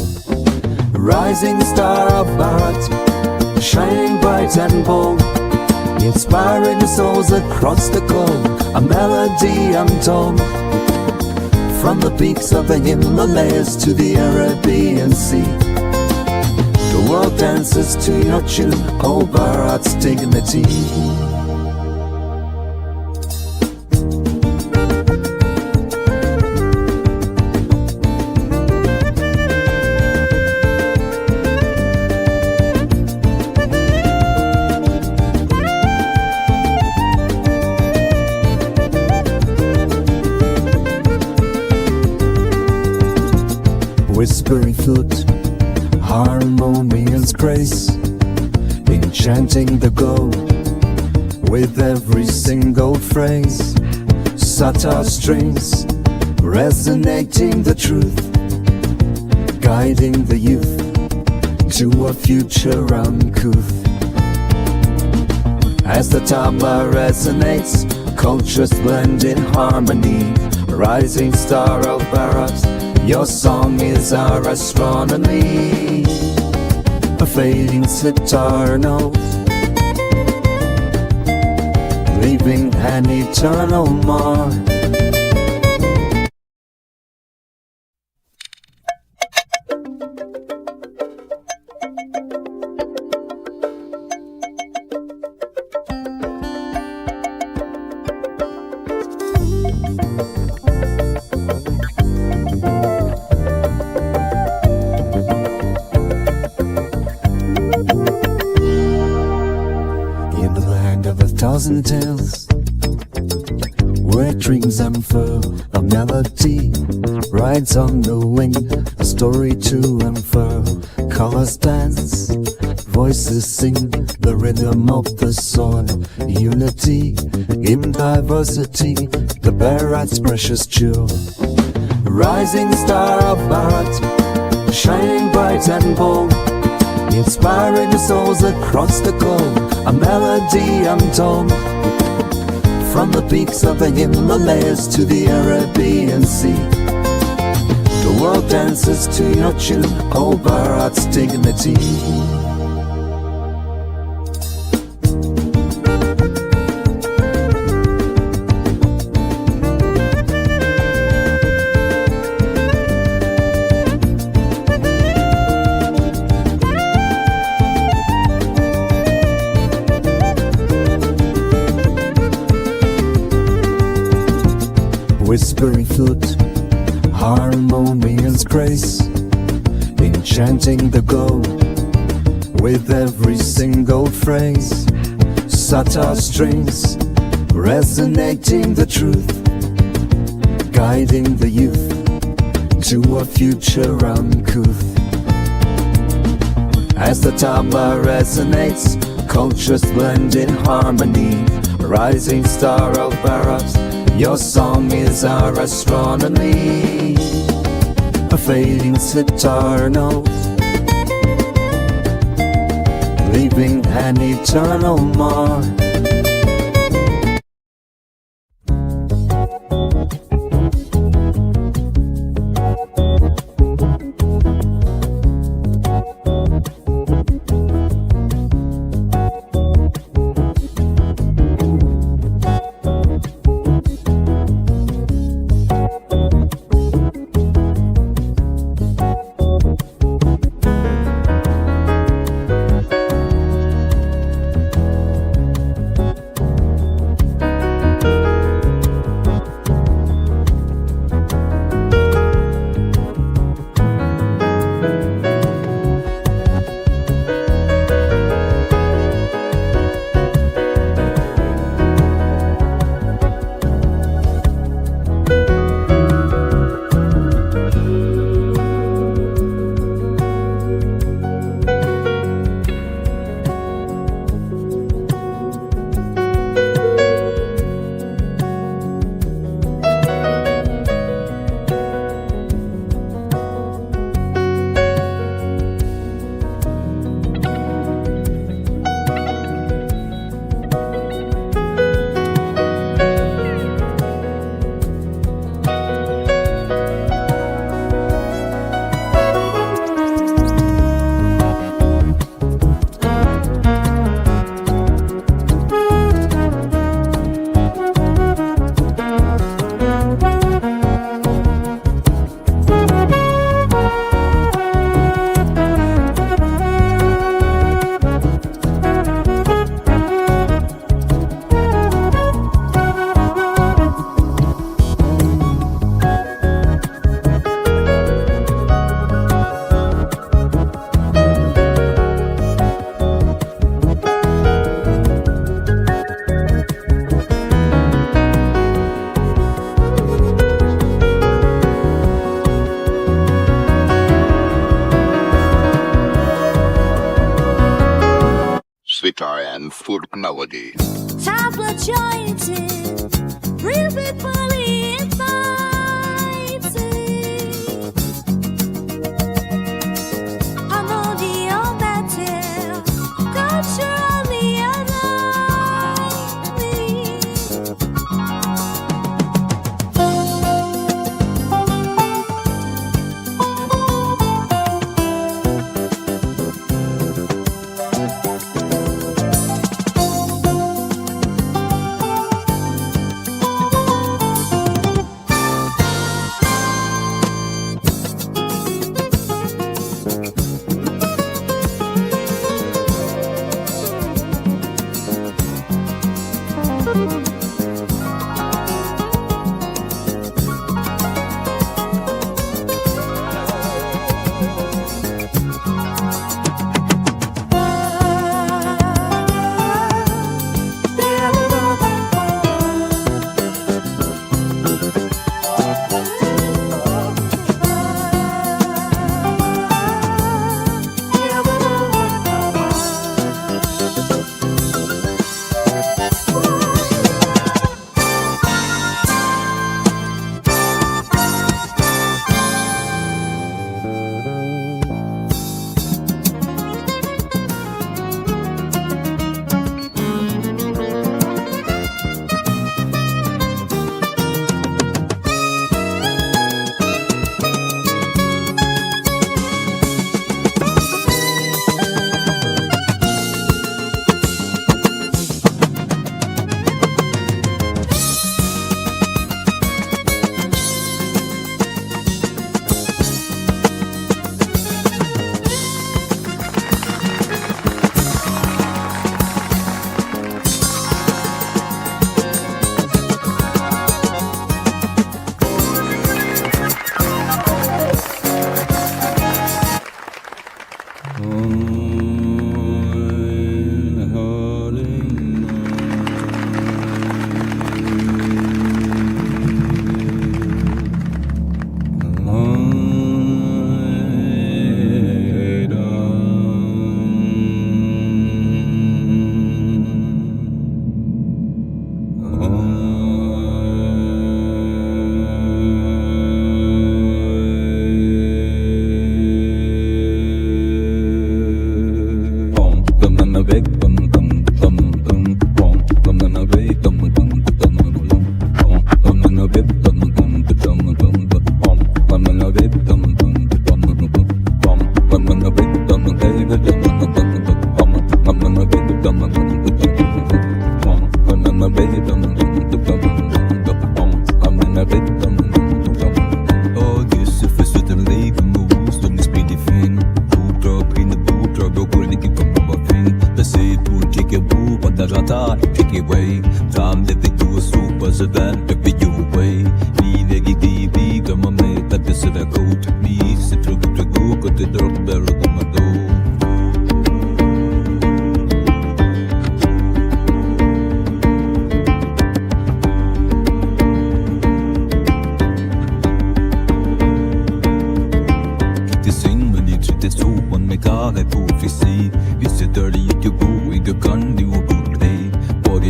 Rising star of Bharat, shining bright and bold, inspiring souls across the globe, a melody untold. From the peaks of the Himalayas to the Arabian Sea, the world dances to your tune, oh Bharat's dignity. Whispering flute, harmonious grace, enchanting the glow with every single phrase. Satar strings, resonating the truth, guiding the youth to a future uncouth. As the tabla resonates, cultures blend in harmony. Rising star of Bharat, your song is our astronomy. A fading sitar note, leaving an eternal mark. In the land of a thousand tales, where dreams unfurl, a melody rides on the wind, a story to unfurl. Colors dance, voices sing, the rhythm of the soil. Unity in diversity, the Bharat's precious jewel. Rising star of Bharat, shining bright and bold, inspiring souls across the globe, a melody untold. From the peaks of the Himalayas to the Arabian Sea, the world dances to your tune, oh Bharat's dignity. Whispering flute, harmonious grace, enchanting the glow with every single phrase. Satar strings, resonating the truth, guiding the youth to a future uncouth. As the tabla resonates, cultures blend in harmony. Rising star of Bharat, your song is our astronomy. A fading sitar note, leaving an eternal mark. guitar and folk melody. Tablet jointed, real people invited. Harmony on that tail, culture on the other.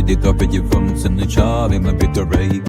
Det gør, hvad jeg vundet, sådan en charme, man vil